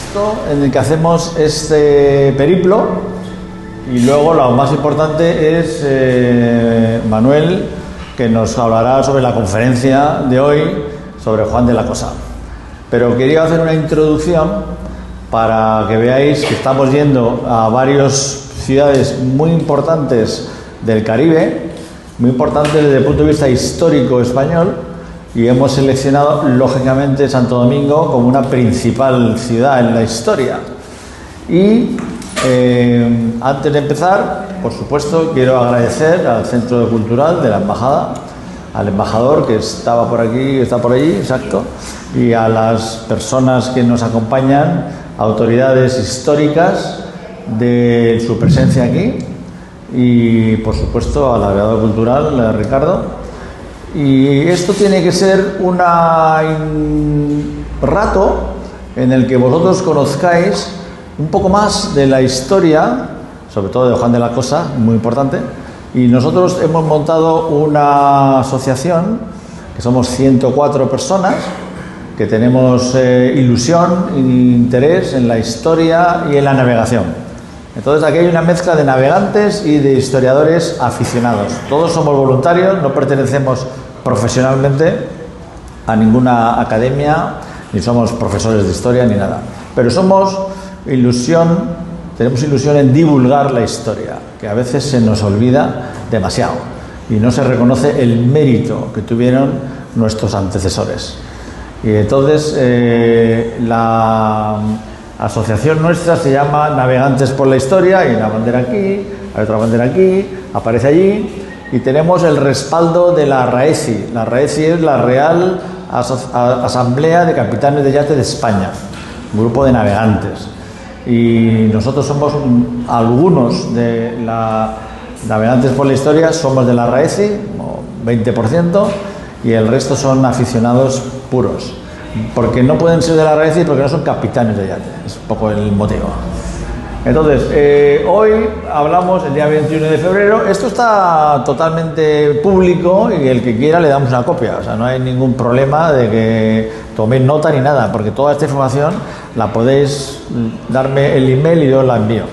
pretexto en el que hacemos este periplo, y luego lo más importante es Manuel, que nos hablará sobre la conferencia de hoy sobre Juan de la Cosa. Pero quería hacer una introducción para que veáis que estamos yendo a varias ciudades muy importantes del Caribe, muy importantes desde el punto de vista histórico español, y hemos seleccionado lógicamente Santo Domingo como una principal ciudad en la historia. Y antes de empezar, por supuesto, quiero agradecer al Centro Cultural de la Embajada, al embajador que estaba por aquí, está por allí, exacto, y a las personas que nos acompañan, autoridades históricas de su presencia aquí, y por supuesto al agregador cultural, Ricardo. Y esto tiene que ser un rato en el que vosotros conozcáis un poco más de la historia, sobre todo de Juan de la Cosa, muy importante. Y nosotros hemos montado una asociación, que somos 104 personas, que tenemos ilusión e interés en la historia y en la navegación. Entonces aquí hay una mezcla de navegantes y de historiadores aficionados. Todos somos voluntarios, no pertenecemos profesionalmente a ninguna academia, ni somos profesores de historia ni nada. Pero tenemos ilusión en divulgar la historia, que a veces se nos olvida demasiado y no se reconoce el mérito que tuvieron nuestros antecesores. Y entonces la asociación nuestra se llama Navegantes por la Historia. Hay una bandera aquí, hay otra bandera aquí, aparece allí, y tenemos el respaldo de la RAECI. La RAECI es la Real Asamblea de Capitanes de Yate de España, un grupo de navegantes. Y nosotros somos algunos de la Navegantes por la Historia, somos de la RAECI, 20%, y el resto son aficionados puros. Porque no pueden ser de la RAECI porque no son capitanes de yate, es un poco el motivo. Entonces, hoy hablamos el día 21 de febrero, esto está totalmente público y el que quiera le damos una copia, o sea, no hay ningún problema de que toméis nota ni nada, porque toda esta información la podéis darme el email y yo la envío.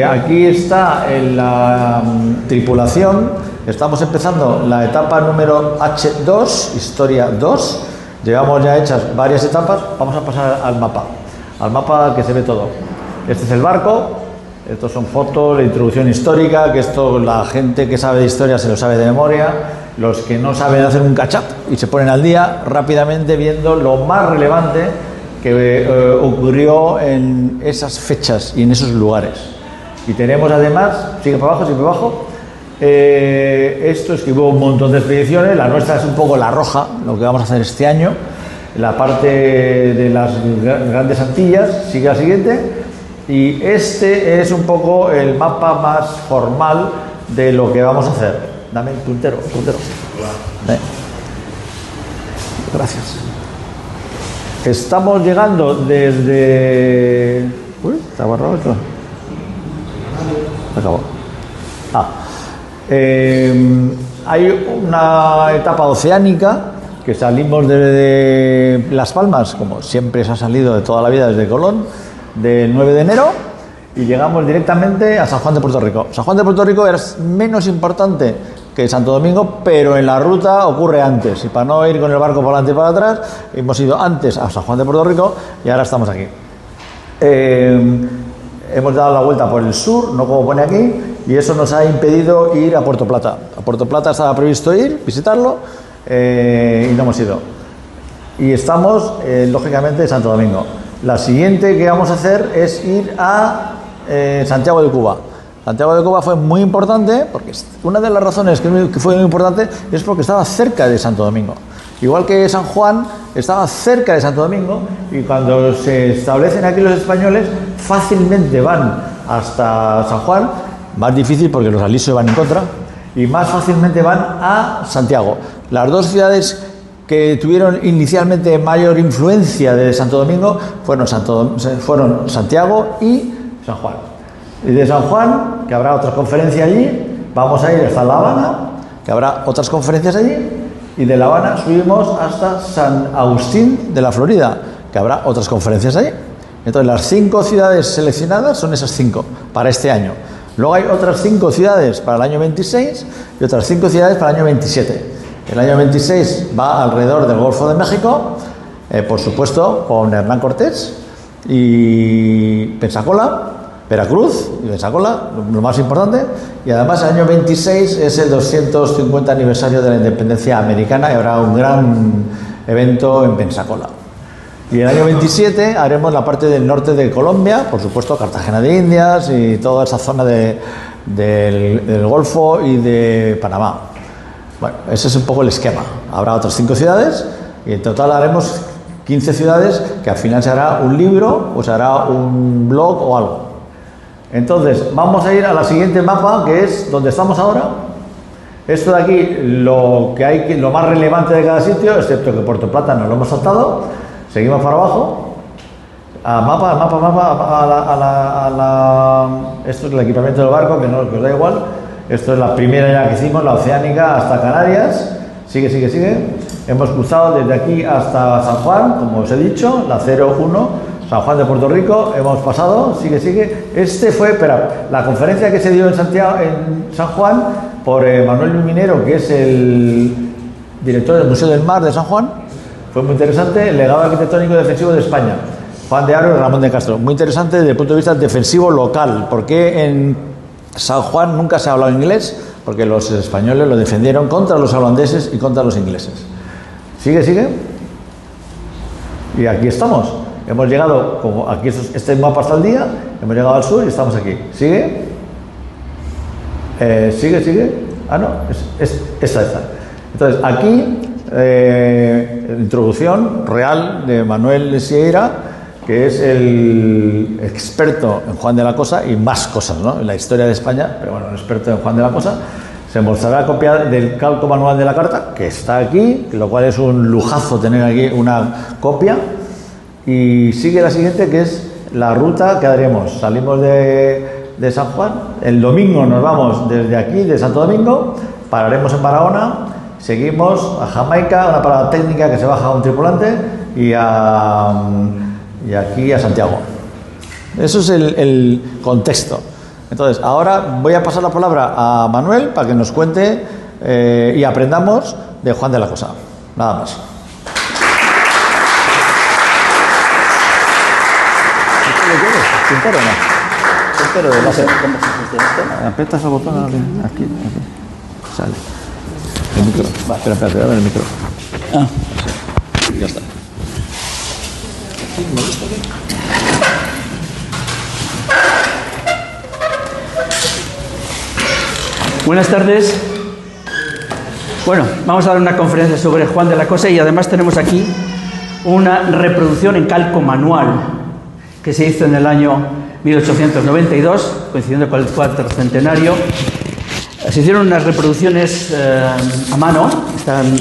Aquí está en la tripulación, estamos empezando la etapa número H2, Historia 2, llevamos ya hechas varias etapas, vamos a pasar al mapa que se ve todo. Este es el barco, estos son fotos, la introducción histórica, que esto la gente que sabe de historia se lo sabe de memoria, los que no saben hacen un catch up y se ponen al día rápidamente viendo lo más relevante que ocurrió en esas fechas y en esos lugares. Y tenemos además, sigue para abajo, esto es que hubo un montón de expediciones, la nuestra es un poco la roja, lo que vamos a hacer este año, la parte de las grandes Antillas, sigue la siguiente, y este es un poco el mapa más formal de lo que vamos a hacer. Dame el puntero. Gracias. Estamos llegando desde... Uy, está borrado esto. Se acabó. Hay una etapa oceánica que salimos de Las Palmas, como siempre se ha salido de toda la vida desde Colón, del 9 de enero, y llegamos directamente a San Juan de Puerto Rico. San Juan de Puerto Rico es menos importante que Santo Domingo, pero en la ruta ocurre antes, y para no ir con el barco por delante y para atrás, hemos ido antes a San Juan de Puerto Rico y ahora estamos aquí. Hemos dado la vuelta por el sur, no como pone aquí, y eso nos ha impedido ir a Puerto Plata. A Puerto Plata estaba previsto ir, visitarlo, y no hemos ido. Y estamos, lógicamente, en Santo Domingo. La siguiente que vamos a hacer es ir a Santiago de Cuba. Santiago de Cuba fue muy importante, porque una de las razones que fue muy importante es porque estaba cerca de Santo Domingo. Igual que San Juan estaba cerca de Santo Domingo, y cuando se establecen aquí los españoles fácilmente van hasta San Juan, más difícil porque los alisos van en contra, y más fácilmente van a Santiago. Las dos ciudades que tuvieron inicialmente mayor influencia de Santo Domingo fueron Santiago y San Juan. Y de San Juan, que habrá otra conferencia allí, vamos a ir hasta La Habana, que habrá otras conferencias allí, y de La Habana subimos hasta San Agustín de la Florida, que habrá otras conferencias allí. Entonces, las 5 ciudades seleccionadas son esas 5 para este año. Luego hay otras 5 ciudades para el año 26 y otras 5 ciudades para el año 27. El año 26 va alrededor del Golfo de México, por supuesto, con Hernán Cortés y Pensacola, Veracruz y Pensacola, lo más importante. Y además el año 26 es el 250 aniversario de la independencia americana y habrá un gran evento en Pensacola. Y el año 27 haremos la parte del norte de Colombia, por supuesto Cartagena de Indias y toda esa zona del Golfo y de Panamá. Bueno, ese es un poco el esquema. Habrá otras 5 ciudades y en total haremos 15 ciudades, que al final se hará un libro o se hará un blog o algo. Entonces, vamos a ir a la siguiente mapa, que es donde estamos ahora. Esto de aquí, lo más relevante de cada sitio, excepto que Puerto Plata nos lo hemos saltado. Seguimos para abajo. Esto es el equipamiento del barco, que os da igual. Esto es la primera ya que hicimos, la oceánica hasta Canarias. Sigue. Hemos cruzado desde aquí hasta San Juan, como os he dicho, la 01, San Juan de Puerto Rico. Hemos pasado, sigue. La conferencia que se dio en San Juan, por Manuel Minero, que es el director del Museo del Mar de San Juan, fue muy interesante. El legado arquitectónico defensivo de España, Juan de Aro y Ramón de Castro. Muy interesante desde el punto de vista defensivo local, porque en San Juan nunca se ha hablado inglés, porque los españoles lo defendieron contra los holandeses y contra los ingleses. Sigue. Y aquí estamos. Hemos llegado, como aquí este mapa está al día, hemos llegado al sur y estamos aquí. Sigue. Ah, no, esta. Entonces, aquí, introducción real de Manuel Sierra, que es el experto en Juan de la Cosa y más cosas, ¿no? En la historia de España, pero bueno, un experto en Juan de la Cosa. Se mostrará copia del calco manual de la carta, que está aquí, lo cual es un lujazo tener aquí una copia. Y sigue la siguiente, que es la ruta que haremos. Salimos de San Juan, el domingo nos vamos desde aquí, de Santo Domingo, pararemos en Barahona, seguimos a Jamaica, una parada técnica que se baja un tripulante, y aquí a Santiago. Eso es el contexto. Entonces, ahora voy a pasar la palabra a Manuel para que nos cuente y aprendamos de Juan de la Cosa. Nada más. ¿Tintero o no? ¿Tintero de láser? ¿Cómo se funciona esto? Apretas el botón aquí. Sale. El micro. Va, espera, dame el micro. Ya está. Buenas tardes. Bueno, vamos a dar una conferencia sobre Juan de la Cosa y además tenemos aquí una reproducción en calco manual que se hizo en el año 1892, coincidiendo con el 400º. Se hicieron unas reproducciones a mano,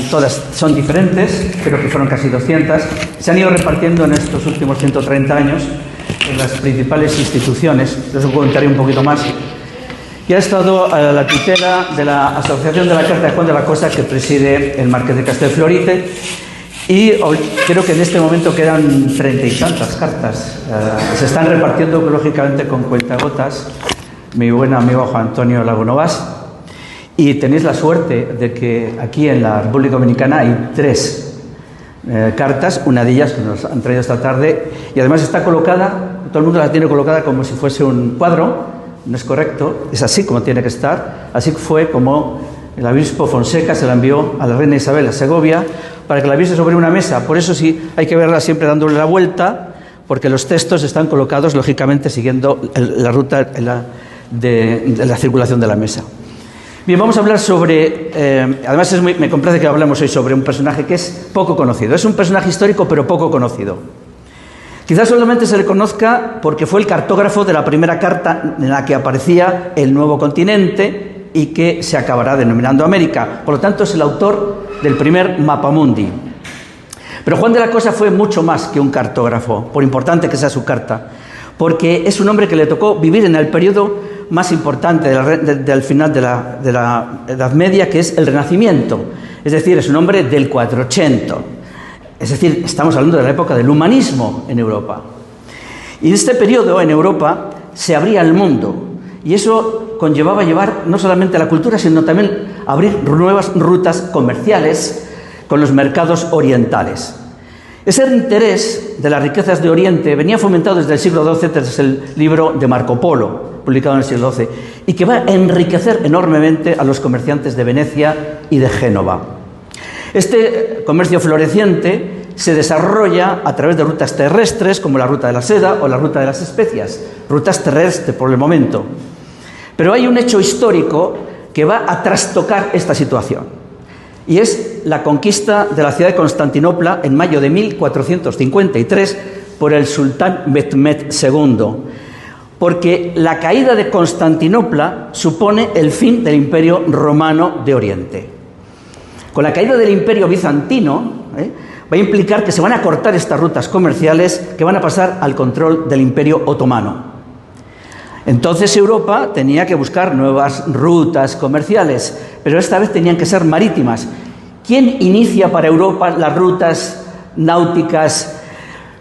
todas son diferentes, creo que fueron casi 200. Se han ido repartiendo en estos últimos 130 años en las principales instituciones. Les contaré un poquito más. Y ha estado a la tutela de la Asociación de la Carta de Juan de la Cosa, que preside el Marqués de Castelflorite, y creo que en este momento quedan 30 y tantas cartas. Se están repartiendo lógicamente con cuentagotas, mi buen amigo Juan Antonio Lagonovas, y tenéis la suerte de que aquí en la República Dominicana hay 3 cartas, una de ellas que nos han traído esta tarde, y además está colocada, todo el mundo la tiene colocada como si fuese un cuadro. No es correcto, es así como tiene que estar. Así fue como el obispo Fonseca se la envió a la reina Isabel a Segovia para que la viese sobre una mesa. Por eso sí hay que verla siempre dándole la vuelta, porque los textos están colocados lógicamente siguiendo la ruta de la circulación de la mesa. Bien, vamos a hablar sobre... además me complace que hablemos hoy sobre un personaje que es poco conocido. Es un personaje histórico pero poco conocido. Quizás solamente se le conozca porque fue el cartógrafo de la primera carta en la que aparecía el nuevo continente y que se acabará denominando América. Por lo tanto, es el autor del primer mapamundi. Pero Juan de la Cosa fue mucho más que un cartógrafo, por importante que sea su carta, porque es un hombre que le tocó vivir en el periodo más importante del final de la Edad Media, que es el Renacimiento. Es decir, es un hombre del 400. Es decir, estamos hablando de la época del humanismo en Europa. Y en este periodo, en Europa, se abría el mundo, y eso conllevaba llevar no solamente la cultura, sino también abrir nuevas rutas comerciales con los mercados orientales. Ese interés de las riquezas de Oriente venía fomentado desde el siglo XII, desde el libro de Marco Polo, publicado en el siglo XII, y que va a enriquecer enormemente a los comerciantes de Venecia y de Génova. Este comercio floreciente se desarrolla a través de rutas terrestres, como la ruta de la seda o la ruta de las especias, rutas terrestres por el momento. Pero hay un hecho histórico que va a trastocar esta situación, y es la conquista de la ciudad de Constantinopla en mayo de 1453 por el sultán Mehmed II, porque la caída de Constantinopla supone el fin del Imperio Romano de Oriente. Con la caída del Imperio Bizantino, va a implicar que se van a cortar estas rutas comerciales que van a pasar al control del Imperio Otomano. Entonces Europa tenía que buscar nuevas rutas comerciales, pero esta vez tenían que ser marítimas. ¿Quién inicia para Europa las rutas náuticas?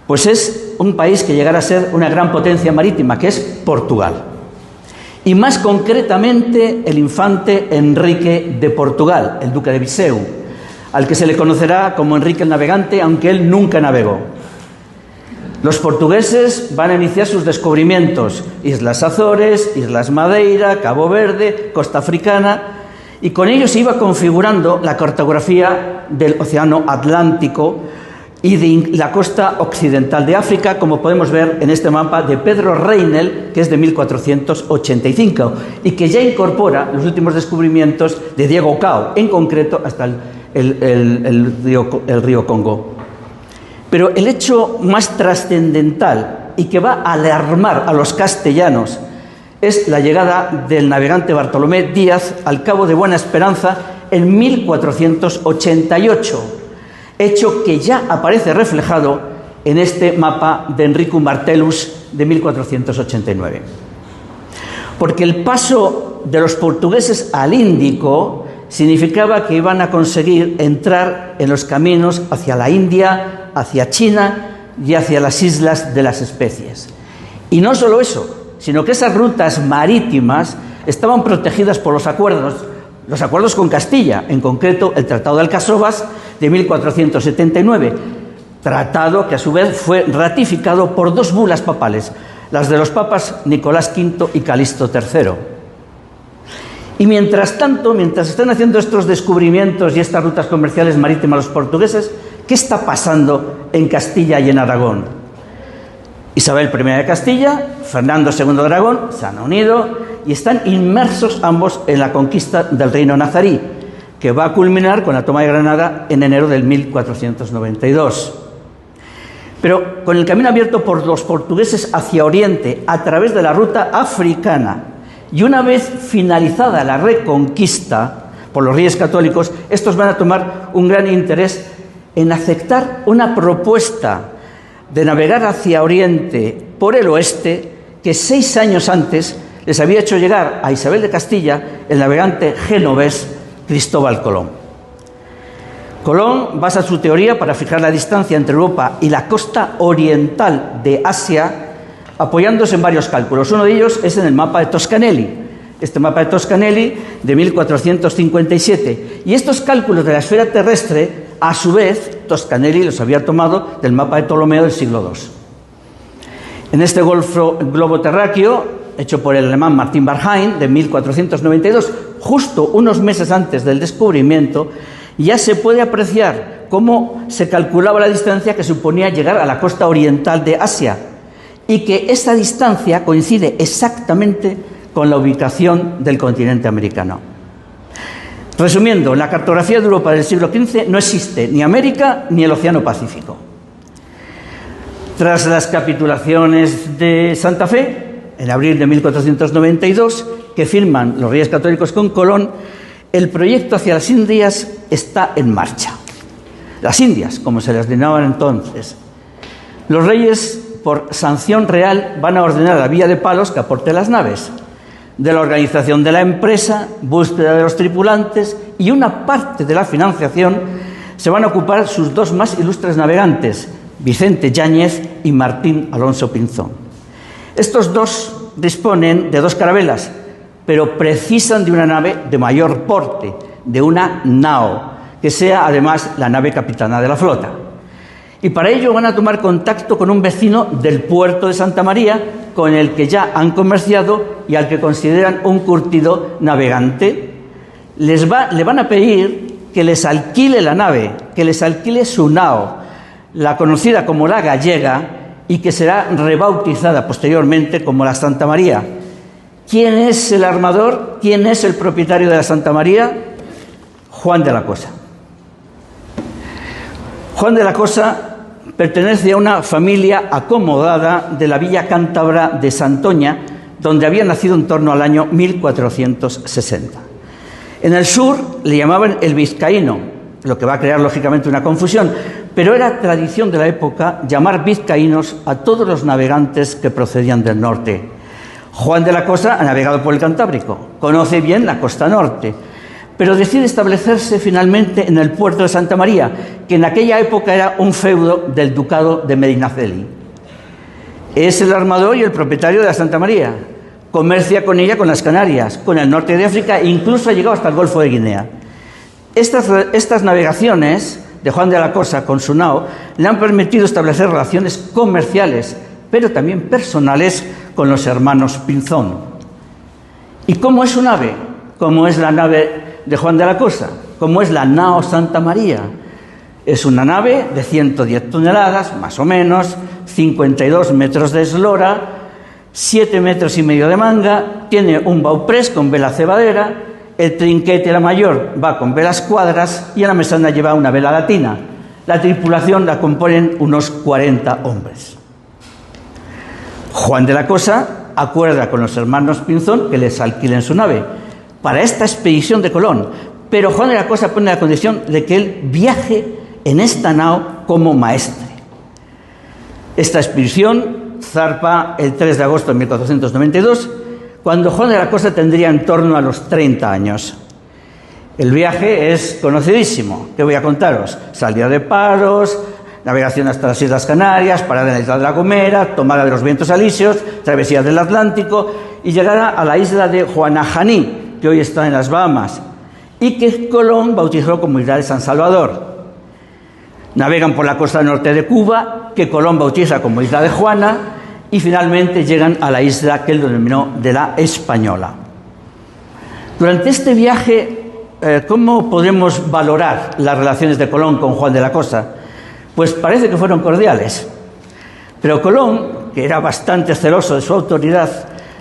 Pues es un país que llegará a ser una gran potencia marítima, que es Portugal. Y más concretamente el infante Enrique de Portugal, el duque de Viseu, al que se le conocerá como Enrique el Navegante, aunque él nunca navegó. Los portugueses van a iniciar sus descubrimientos: Islas Azores, Islas Madeira, Cabo Verde, costa africana, y con ello se iba configurando la cartografía del Océano Atlántico y de la costa occidental de África, como podemos ver en este mapa de Pedro Reinel, que es de 1485, y que ya incorpora los últimos descubrimientos de Diego Cao, en concreto hasta el río Congo. Pero el hecho más trascendental y que va a alarmar a los castellanos es la llegada del navegante Bartolomé Díaz al Cabo de Buena Esperanza en 1488, hecho que ya aparece reflejado en este mapa de Enrico Martellus de 1489. Porque el paso de los portugueses al Índico significaba que iban a conseguir entrar en los caminos hacia la India, hacia China y hacia las islas de las especies. Y no solo eso, sino que esas rutas marítimas estaban protegidas por los acuerdos con Castilla, en concreto el Tratado de Alcasovas de 1479, tratado que a su vez fue ratificado por dos bulas papales, las de los papas Nicolás V y Calixto III. Y mientras tanto, mientras están haciendo estos descubrimientos y estas rutas comerciales marítimas los portugueses, ¿qué está pasando en Castilla y en Aragón? Isabel I de Castilla, Fernando II de Aragón se han unido y están inmersos ambos en la conquista del reino nazarí, que va a culminar con la toma de Granada en enero del 1492. Pero con el camino abierto por los portugueses hacia Oriente a través de la ruta africana, y una vez finalizada la reconquista por los reyes católicos, estos van a tomar un gran interés en aceptar una propuesta de navegar hacia Oriente por el oeste que 6 años antes les había hecho llegar a Isabel de Castilla el navegante genovés Cristóbal Colón. Colón basa su teoría para fijar la distancia entre Europa y la costa oriental de Asia apoyándose en varios cálculos. Uno de ellos es en el mapa de Toscanelli, este mapa de Toscanelli de 1457. Y estos cálculos de la esfera terrestre, a su vez, Toscanelli los había tomado del mapa de Ptolomeo del siglo II. En este globo terráqueo, hecho por el alemán Martin Barheim, de 1492, justo unos meses antes del descubrimiento, ya se puede apreciar cómo se calculaba la distancia que suponía llegar a la costa oriental de Asia, y que esa distancia coincide exactamente con la ubicación del continente americano. Resumiendo, en la cartografía de Europa del siglo XV no existe ni América ni el Océano Pacífico. Tras las capitulaciones de Santa Fe, en abril de 1492, que firman los reyes católicos con Colón, el proyecto hacia las Indias está en marcha. Las Indias, como se las denominaban entonces. Los reyes, por sanción real, van a ordenar a la Villa de Palos que aporte las naves. De la organización de la empresa, búsqueda de los tripulantes y una parte de la financiación se van a ocupar sus dos más ilustres navegantes, Vicente Yáñez y Martín Alonso Pinzón. Estos dos disponen de 2 carabelas, pero precisan de una nave de mayor porte, de una nao, que sea además la nave capitana de la flota. Y para ello van a tomar contacto con un vecino del puerto de Santa María, con el que ya han comerciado y al que consideran un curtido navegante. Le van a pedir que les alquile la nave, que les alquile su nao, la conocida como la Gallega, y que será rebautizada posteriormente como la Santa María. ¿Quién es el armador? ¿Quién es el propietario de la Santa María? Juan de la Cosa. Juan de la Cosa pertenece a una familia acomodada de la villa cántabra de Santoña, donde había nacido en torno al año 1460. En el sur le llamaban el vizcaíno, lo que va a crear lógicamente una confusión, pero era tradición de la época llamar vizcaínos a todos los navegantes que procedían del norte. Juan de la Cosa ha navegado por el Cantábrico, conoce bien la costa norte, pero decide establecerse finalmente en el puerto de Santa María, que en aquella época era un feudo del ducado de Medinaceli. Es el armador y el propietario de la Santa María. Comercia con ella con las Canarias, con el norte de África e incluso ha llegado hasta el Golfo de Guinea. Estas navegaciones de Juan de la Cosa con su nao le han permitido establecer relaciones comerciales, pero también personales con los hermanos Pinzón. ¿Y cómo es su nave? ¿Cómo es la nave de Juan de la Cosa? ¿Cómo es la nao Santa María? Es una nave de 110 toneladas, más o menos, 52 metros de eslora, 7 metros y medio de manga, tiene un bauprés con vela cebadera, el trinquete, la mayor, va con velas cuadras y a la mesana lleva una vela latina. La tripulación la componen unos 40 hombres. Juan de la Cosa acuerda con los hermanos Pinzón que les alquilen su nave para esta expedición de Colón, pero Juan de la Cosa pone la condición de que él viaje en esta nao como maestre. Esta expedición zarpa el 3 de agosto de 1492, cuando Juan de la Cosa tendría en torno a los 30 años. El viaje es conocidísimo. ¿Qué voy a contaros? Salida de Palos, navegación hasta las Islas Canarias, parada en la isla de La Gomera, tomada de los vientos alisios, travesía del Atlántico y llegada a la isla de Juanajaní, que hoy está en las Bahamas, y que Colón bautizó como isla de San Salvador. Navegan por la costa norte de Cuba, que Colón bautiza como isla de Juana, y finalmente llegan a la isla que él denominó de la Española. Durante este viaje, ¿cómo podemos valorar las relaciones de Colón con Juan de la Cosa? Pues parece que fueron cordiales. Pero Colón, que era bastante celoso de su autoridad,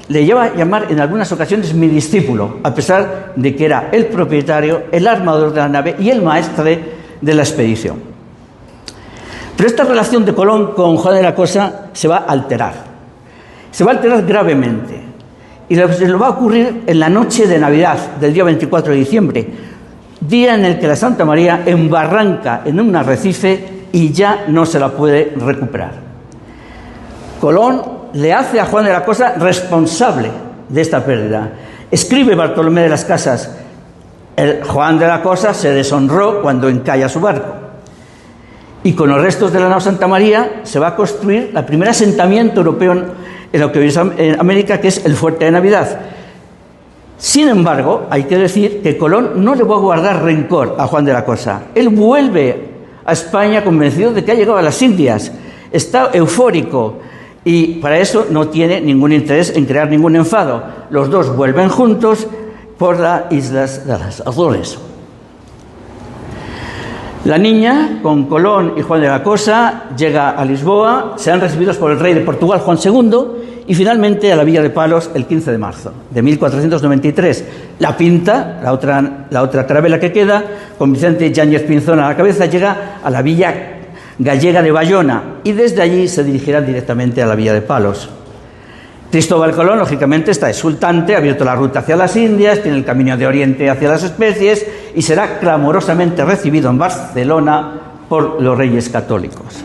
le lleva a llamar en algunas ocasiones mi discípulo, a pesar de que era el propietario, el armador de la nave y el maestre de la expedición. Pero esta relación de Colón con Juan de la Cosa se va a alterar. Se va a alterar gravemente. Y lo va a ocurrir en la noche de Navidad, del día 24 de diciembre, día en el que la Santa María embarranca en un arrecife y ya no se la puede recuperar. Colón le hace a Juan de la Cosa responsable de esta pérdida. Escribe Bartolomé de las Casas: Juan de la Cosa se deshonró cuando encalla su barco. Y con los restos de la nao Santa María se va a construir el primer asentamiento europeo en lo que hoy es América, que es el Fuerte de Navidad. Sin embargo, hay que decir que Colón no le va a guardar rencor a Juan de la Cosa. Él vuelve a España convencido de que ha llegado a las Indias. Está eufórico y para eso no tiene ningún interés en crear ningún enfado. Los dos vuelven juntos por las Islas de las Azores. La niña, con Colón y Juan de la Cosa, llega a Lisboa, serán recibidos por el rey de Portugal, Juan II, y finalmente a la villa de Palos el 15 de marzo de 1493. La Pinta, la otra carabela que queda, con Vicente Yáñez Pinzón a la cabeza, llega a la villa gallega de Bayona y desde allí se dirigirán directamente a la villa de Palos. Cristóbal Colón, lógicamente, está exultante, ha abierto la ruta hacia las Indias, tiene el camino de Oriente hacia las especies y será clamorosamente recibido en Barcelona por los reyes católicos.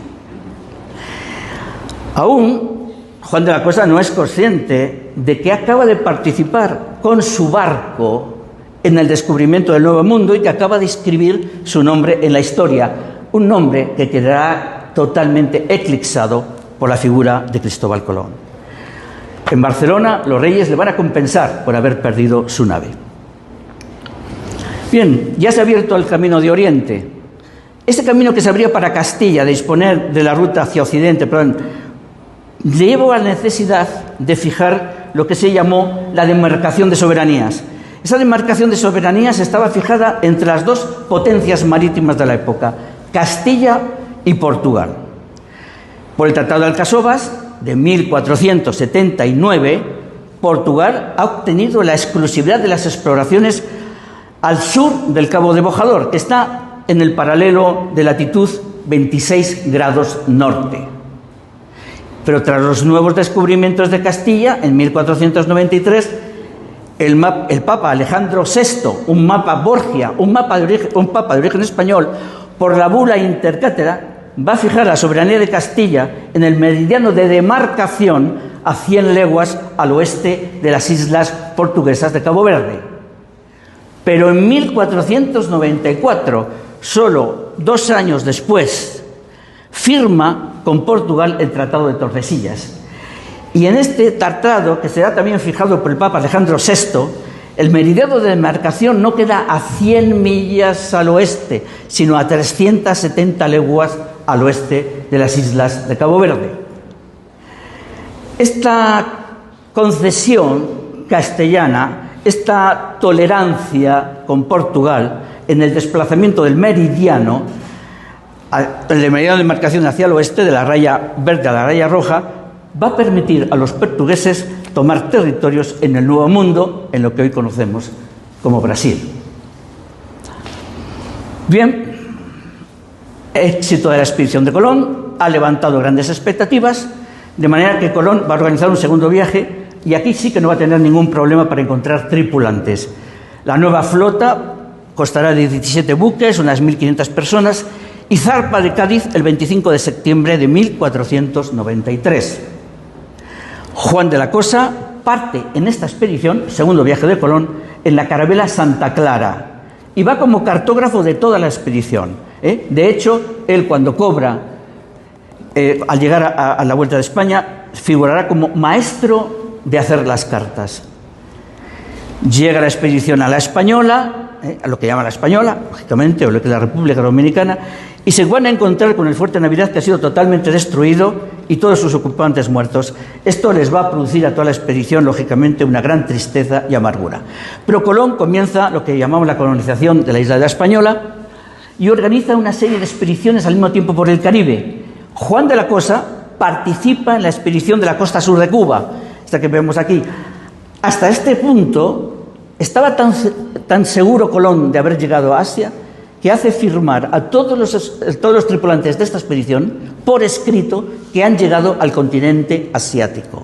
Aún Juan de la Cosa no es consciente de que acaba de participar con su barco en el descubrimiento del Nuevo Mundo y que acaba de escribir su nombre en la historia, un nombre que quedará totalmente eclipsado por la figura de Cristóbal Colón. En Barcelona, los reyes le van a compensar por haber perdido su nave. Bien, ya se ha abierto el camino de Oriente. Este camino que se abría para Castilla, de disponer de la ruta hacia Occidente, le llevó a la necesidad de fijar lo que se llamó la demarcación de soberanías. Esa demarcación de soberanías estaba fijada entre las dos potencias marítimas de la época, Castilla y Portugal. Por el Tratado de Alcasovas de 1479, Portugal ha obtenido la exclusividad de las exploraciones al sur del Cabo de Bojador, que está en el paralelo de latitud 26 grados norte. Pero tras los nuevos descubrimientos de Castilla, en 1493, el Papa Alejandro VI, un mapa Borgia, un papa de origen español, por la bula intercátedra, va a fijar la soberanía de Castilla en el meridiano de demarcación a 100 leguas al oeste de las islas portuguesas de Cabo Verde. Pero en 1494, solo 2 años después, firma con Portugal el Tratado de Tordesillas. Y en este tratado, que será también fijado por el Papa Alejandro VI, el meridiano de demarcación no queda a 100 millas al oeste, sino a 370 leguas al oeste de las islas de Cabo Verde. Esta concesión castellana, esta tolerancia con Portugal en el desplazamiento del meridiano, el meridiano de demarcación hacia el oeste, de la raya verde a la raya roja, va a permitir a los portugueses tomar territorios en el Nuevo Mundo, en lo que hoy conocemos como Brasil. Bien, éxito de la expedición de Colón ha levantado grandes expectativas, de manera que Colón va a organizar un segundo viaje y aquí sí que no va a tener ningún problema para encontrar tripulantes. La nueva flota constará de 17 buques, unas 1.500 personas, y zarpa de Cádiz el 25 de septiembre de 1493. Juan de la Cosa parte en esta expedición, segundo viaje de Colón, en la carabela Santa Clara, y va como cartógrafo de toda la expedición. De hecho, él cuando cobra, al llegar a la vuelta de España, figurará como maestro de hacer las cartas. Llega la expedición a la Española, a lo que llama la Española, lógicamente, o lo que es la República Dominicana, y se van a encontrar con el fuerte Navidad, que ha sido totalmente destruido y todos sus ocupantes muertos. Esto les va a producir a toda la expedición, lógicamente, una gran tristeza y amargura. Pero Colón comienza lo que llamamos la colonización de la isla de la Española y organiza una serie de expediciones al mismo tiempo por el Caribe. Juan de la Cosa participa en la expedición de la costa sur de Cuba, esta que vemos aquí. Hasta este punto estaba tan seguro Colón de haber llegado a Asia que hace firmar a todos los tripulantes de esta expedición por escrito que han llegado al continente asiático.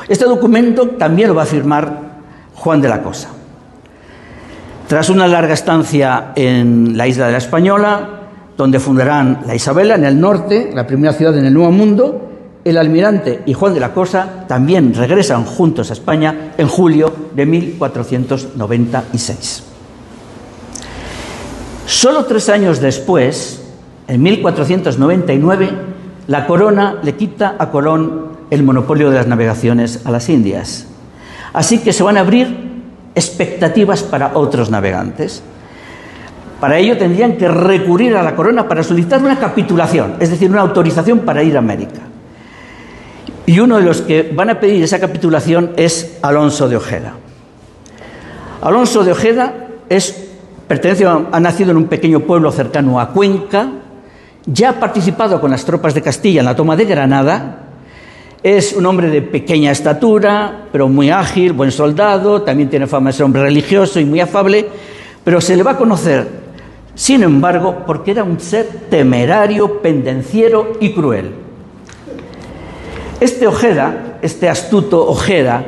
Este documento también lo va a firmar Juan de la Cosa. Tras una larga estancia en la isla de la Española, donde fundarán la Isabela en el norte, la primera ciudad en el Nuevo Mundo, el almirante y Juan de la Cosa también regresan juntos a España en julio de 1496. Solo 3 años después, en 1499, la corona le quita a Colón el monopolio de las navegaciones a las Indias. Así que se van a abrir expectativas para otros navegantes. Para ello tendrían que recurrir a la corona para solicitar una capitulación, es decir, una autorización para ir a América. Y uno de los que van a pedir esa capitulación es Alonso de Ojeda. Alonso de Ojeda ha nacido en un pequeño pueblo cercano a Cuenca, ya ha participado con las tropas de Castilla en la toma de Granada, es un hombre de pequeña estatura, pero muy ágil, buen soldado, también tiene fama de ser hombre religioso y muy afable, pero se le va a conocer, sin embargo, porque era un ser temerario, pendenciero y cruel. Este astuto Ojeda,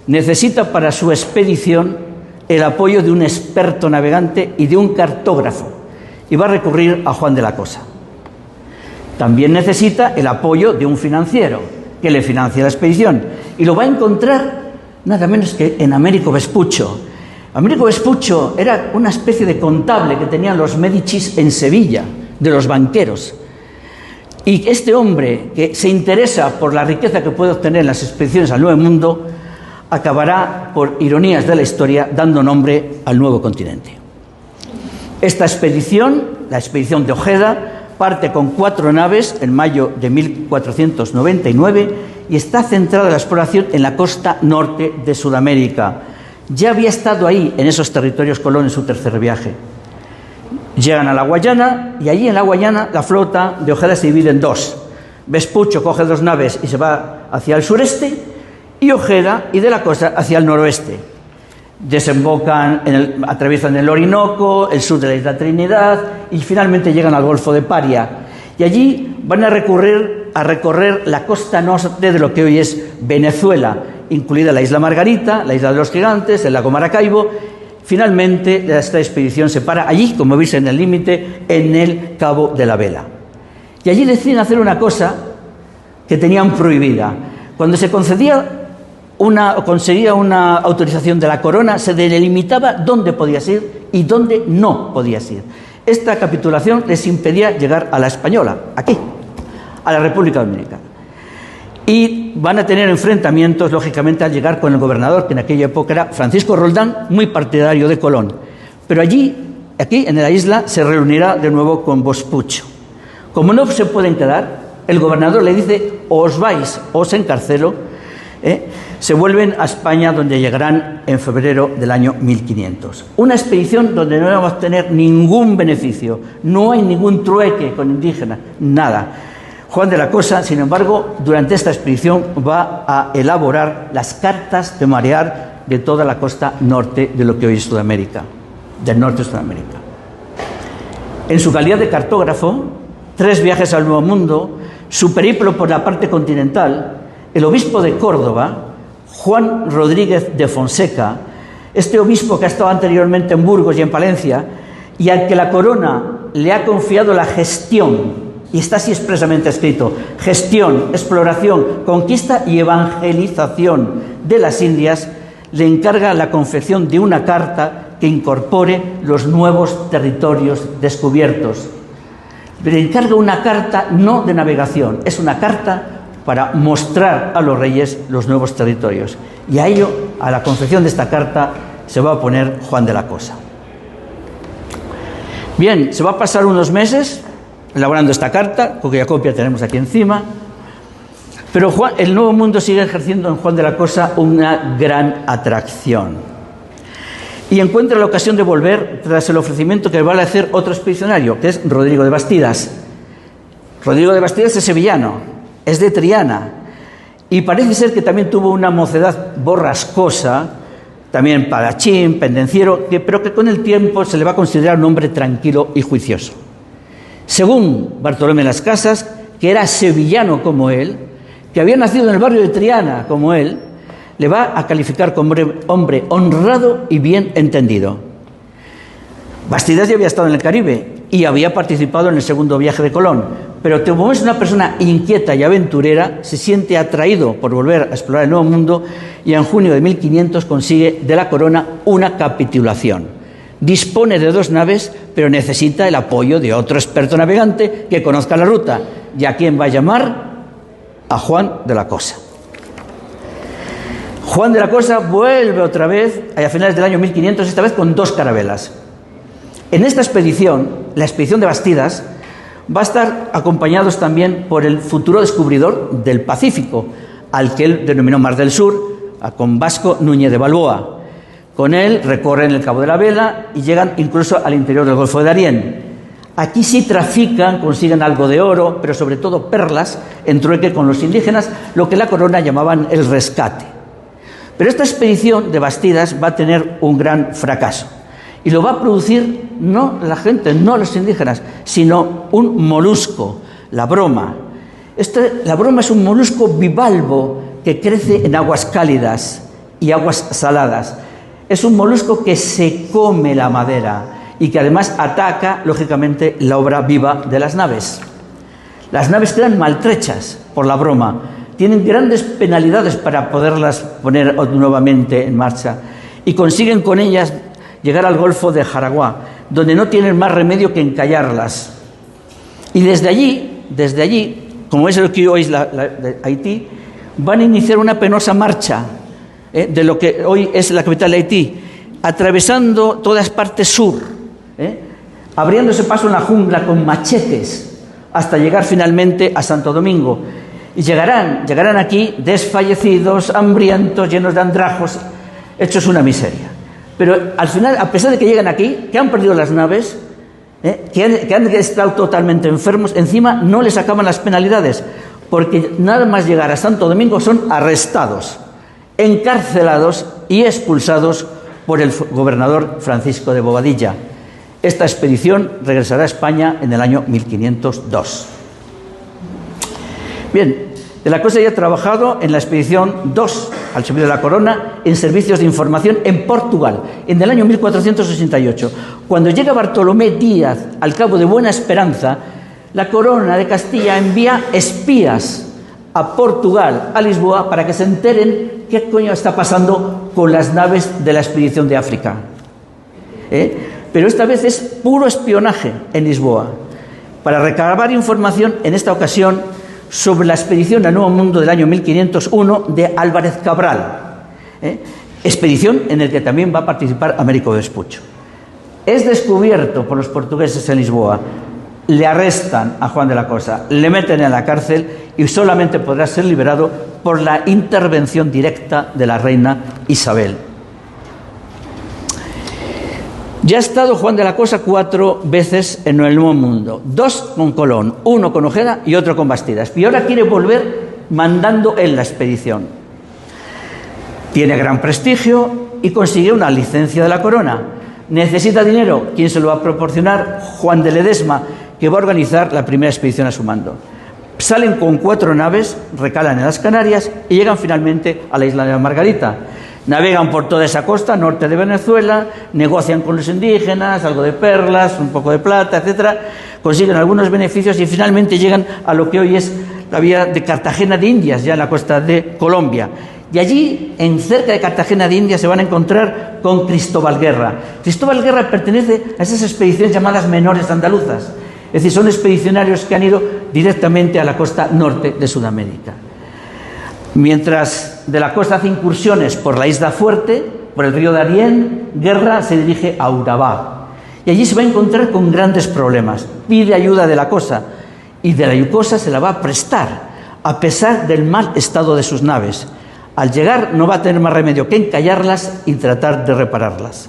necesita para su expedición el apoyo de un experto navegante y de un cartógrafo, y va a recurrir a Juan de la Cosa. También necesita el apoyo de un financiero que le financie la expedición, y lo va a encontrar nada menos que en Américo Vespuccio. Américo Vespuccio era una especie de contable que tenían los Médicis en Sevilla, de los banqueros. Y este hombre que se interesa por la riqueza que puede obtener en las expediciones al Nuevo Mundo, acabará, por ironías de la historia, dando nombre al nuevo continente. Esta expedición, la expedición de Ojeda, parte con 4 naves en mayo de 1499 y está centrada la exploración en la costa norte de Sudamérica. Ya había estado ahí, en esos territorios Colón, en su tercer viaje. Llegan a la Guayana y allí en la Guayana la flota de Ojeda se divide en 2. Vespucho coge 2 naves y se va hacia el sureste, y Ojeda y de la Cosa hacia el noroeste. Desembocan, atraviesan el Orinoco, el sur de la isla Trinidad y finalmente llegan al Golfo de Paria. Y allí van a recorrer la costa norte de lo que hoy es Venezuela, incluida la isla Margarita, la isla de los Gigantes, el lago Maracaibo. Finalmente, esta expedición se para allí, como veis en el límite, en el Cabo de la Vela. Y allí deciden hacer una cosa que tenían prohibida. Cuando se conseguía una autorización de la corona, se delimitaba dónde podías ir y dónde no podías ir. Esta capitulación les impedía llegar a la Española, aquí, a la República Dominicana. Y van a tener enfrentamientos, lógicamente, al llegar con el gobernador, que en aquella época era Francisco Roldán, muy partidario de Colón. Pero aquí, en la isla, se reunirá de nuevo con Vespucho. Como no se pueden quedar, el gobernador le dice: o os vais, o os encarcelo. Se vuelven a España, donde llegarán en febrero del año 1500. Una expedición donde no vamos a tener ningún beneficio, no hay ningún trueque con indígenas, nada. Juan de la Cosa, sin embargo, durante esta expedición va a elaborar las cartas de marear de toda la costa norte de lo que hoy es Sudamérica, del norte de Sudamérica. En su calidad de cartógrafo, 3 viajes al Nuevo Mundo, su periplo por la parte continental, el obispo de Córdoba, Juan Rodríguez de Fonseca, este obispo que ha estado anteriormente en Burgos y en Palencia, y al que la corona le ha confiado la gestión, y está así expresamente escrito: gestión, exploración, conquista y evangelización de las Indias, le encarga la confección de una carta que incorpore los nuevos territorios descubiertos. Le encarga una carta no de navegación, es una carta para mostrar a los reyes los nuevos territorios. Y a ello, a la confección de esta carta, se va a oponer Juan de la Cosa. Bien, se va a pasar unos meses elaborando esta carta, cuya copia tenemos aquí encima, pero el Nuevo Mundo sigue ejerciendo en Juan de la Cosa una gran atracción. Y encuentra la ocasión de volver tras el ofrecimiento que le va a hacer otro expedicionario, que es Rodrigo de Bastidas. Rodrigo de Bastidas es sevillano, es de Triana, y parece ser que también tuvo una mocedad borrascosa, también padachín, pendenciero, pero que con el tiempo se le va a considerar un hombre tranquilo y juicioso. Según Bartolomé Las Casas, que era sevillano como él, que había nacido en el barrio de Triana como él, le va a calificar como hombre honrado y bien entendido. Bastidas ya había estado en el Caribe y había participado en el segundo viaje de Colón, pero como es una persona inquieta y aventurera, se siente atraído por volver a explorar el Nuevo Mundo y en junio de 1500 consigue de la corona una capitulación. Dispone de 2 naves, pero necesita el apoyo de otro experto navegante que conozca la ruta. ¿Y a quién va a llamar? A Juan de la Cosa. Juan de la Cosa vuelve otra vez a finales del año 1500, esta vez con 2 carabelas. En esta expedición, la expedición de Bastidas, va a estar acompañados también por el futuro descubridor del Pacífico, al que él denominó Mar del Sur, con Vasco Núñez de Balboa. Con él recorren el Cabo de la Vela y llegan incluso al interior del Golfo de Darién. Aquí sí trafican, consiguen algo de oro, pero sobre todo perlas, en trueque con los indígenas, lo que la corona llamaban el rescate. Pero esta expedición de Bastidas va a tener un gran fracaso. Y lo va a producir no la gente, no los indígenas, sino un molusco, la broma. La broma es un molusco bivalvo que crece en aguas cálidas y aguas saladas. Es un molusco que se come la madera y que además ataca, lógicamente, la obra viva de las naves. Las naves quedan maltrechas por la broma, tienen grandes penalidades para poderlas poner nuevamente en marcha y consiguen con ellas llegar al Golfo de Jaraguá, donde no tienen más remedio que encallarlas. Y desde allí desde allí, como es lo que hoy es de Haití, van a iniciar una penosa marcha de lo que hoy es la capital de Haití, atravesando todas partes sur, abriéndose paso en la jungla con machetes hasta llegar finalmente a Santo Domingo. Y llegarán aquí desfallecidos, hambrientos, llenos de andrajos, hechos una miseria. Pero al final, a pesar de que llegan aquí, que han perdido las naves, que han estado totalmente enfermos, encima no les acaban las penalidades, porque nada más llegar a Santo Domingo son arrestados, encarcelados y expulsados por el gobernador Francisco de Bobadilla. Esta expedición regresará a España en el año 1502. Bien, de la Cosa ya ha trabajado en la expedición 2 al servicio de la corona en servicios de información en Portugal, en el año 1488. Cuando llega Bartolomé Díaz al Cabo de Buena Esperanza, la corona de Castilla envía espías a Portugal, a Lisboa, para que se enteren qué coño está pasando con las naves de la expedición de África. Pero esta vez es puro espionaje en Lisboa, para recabar información, en esta ocasión, sobre la expedición al Nuevo Mundo del año 1501 de Álvarez Cabral, expedición en la que también va a participar Américo Vespuccio. Es descubierto por los portugueses en Lisboa, le arrestan a Juan de la Cosa, le meten en la cárcel y solamente podrá ser liberado por la intervención directa de la reina Isabel. Ya ha estado Juan de la Cosa 4 veces en el Nuevo Mundo, 2 con Colón, 1 con Ojeda y otro con Bastidas. Y ahora quiere volver mandando en la expedición. Tiene gran prestigio y consigue una licencia de la corona. Necesita dinero. ¿Quién se lo va a proporcionar? Juan de Ledesma, que va a organizar la primera expedición a su mando. Salen con 4 naves, recalan en las Canarias y llegan finalmente a la isla de la Margarita. Navegan por toda esa costa norte de Venezuela, negocian con los indígenas, algo de perlas, un poco de plata, etcétera, consiguen algunos beneficios y finalmente llegan a lo que hoy es la vía de Cartagena de Indias, ya en la costa de Colombia. Y allí, cerca de Cartagena de Indias, se van a encontrar con Cristóbal Guerra. Cristóbal Guerra pertenece a esas expediciones llamadas menores andaluzas, es decir, son expedicionarios que han ido directamente a la costa norte de Sudamérica. Mientras de la costa hace incursiones por la Isla Fuerte, por el río Darién, Guerra se dirige a Urabá. Y allí se va a encontrar con grandes problemas. Pide ayuda de la Cosa y de la Cosa se la va a prestar, a pesar del mal estado de sus naves. Al llegar no va a tener más remedio que encallarlas y tratar de repararlas.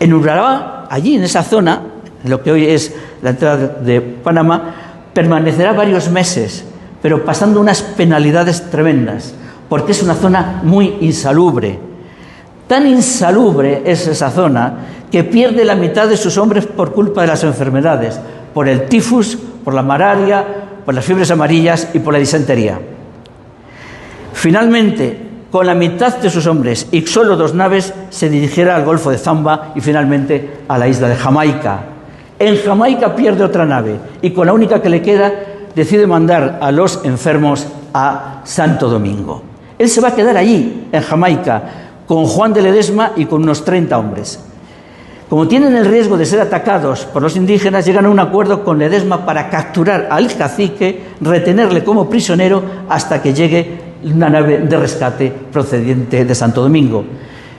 En Urabá, allí en esa zona, lo que hoy es la entrada de Panamá, permanecerá varios meses, pero pasando unas penalidades tremendas, porque es una zona muy insalubre. Tan insalubre es esa zona que pierde la mitad de sus hombres por culpa de las enfermedades, por el tifus, por la malaria, por las fiebres amarillas y por la disentería. Finalmente, con la mitad de sus hombres y solo 2 naves, se dirigirá al Golfo de Zamba y finalmente a la isla de Jamaica. En Jamaica pierde otra nave y con la única que le queda decide mandar a los enfermos a Santo Domingo. Él se va a quedar allí, en Jamaica, con Juan de Ledesma y con unos 30 hombres. Como tienen el riesgo de ser atacados por los indígenas, llegan a un acuerdo con Ledesma para capturar al cacique, retenerle como prisionero hasta que llegue una nave de rescate procedente de Santo Domingo.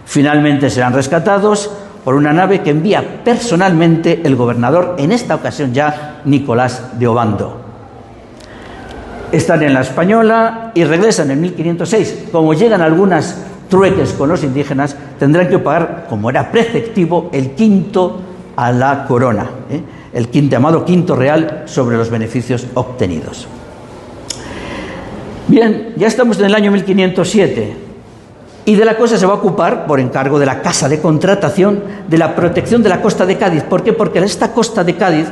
Finalmente serán rescatados por una nave que envía personalmente el gobernador, en esta ocasión ya Nicolás de Obando. Están en la Española y regresan en 1506. Como llegan algunas trueques con los indígenas, tendrán que pagar, como era preceptivo, el quinto a la corona, el llamado quinto real sobre los beneficios obtenidos. Bien, ya estamos en el año 1507 y de la Cosa se va a ocupar, por encargo de la Casa de Contratación, de la protección de la costa de Cádiz. ¿Por qué? Porque esta costa de Cádiz,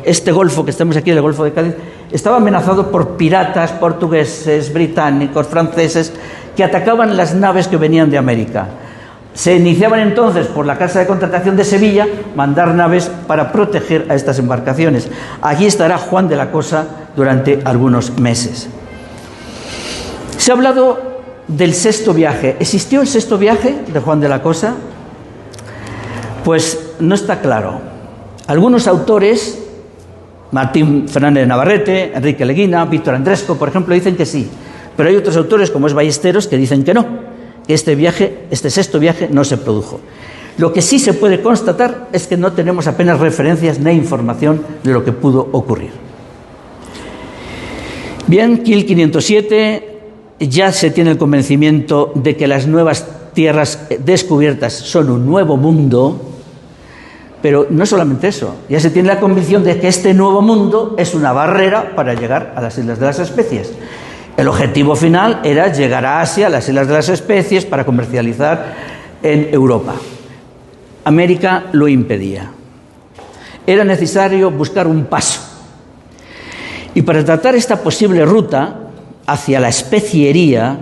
este golfo que estamos aquí, el Golfo de Cádiz, estaba amenazado por piratas portugueses, británicos, franceses, que atacaban las naves que venían de América. Se iniciaban entonces por la Casa de Contratación de Sevilla mandar naves para proteger a estas embarcaciones. Allí estará Juan de la Cosa durante algunos meses. Se ha hablado del sexto viaje. ¿Existió el sexto viaje de Juan de la Cosa? Pues no está claro. Algunos autores Martín Fernández de Navarrete, Enrique Leguina, Víctor Andresco, por ejemplo, dicen que sí. Pero hay otros autores, como es Ballesteros, que dicen que no, que este sexto viaje no se produjo. Lo que sí se puede constatar es que no tenemos apenas referencias ni información de lo que pudo ocurrir. Bien, 1507 ya se tiene el convencimiento de que las nuevas tierras descubiertas son un nuevo mundo, pero no solamente eso, ya se tiene la convicción de que este nuevo mundo es una barrera para llegar a las Islas de las Especies. El objetivo final era llegar a Asia, a las Islas de las Especies, para comercializar en Europa. América lo impedía. Era necesario buscar un paso. Y para tratar esta posible ruta hacia la especiería,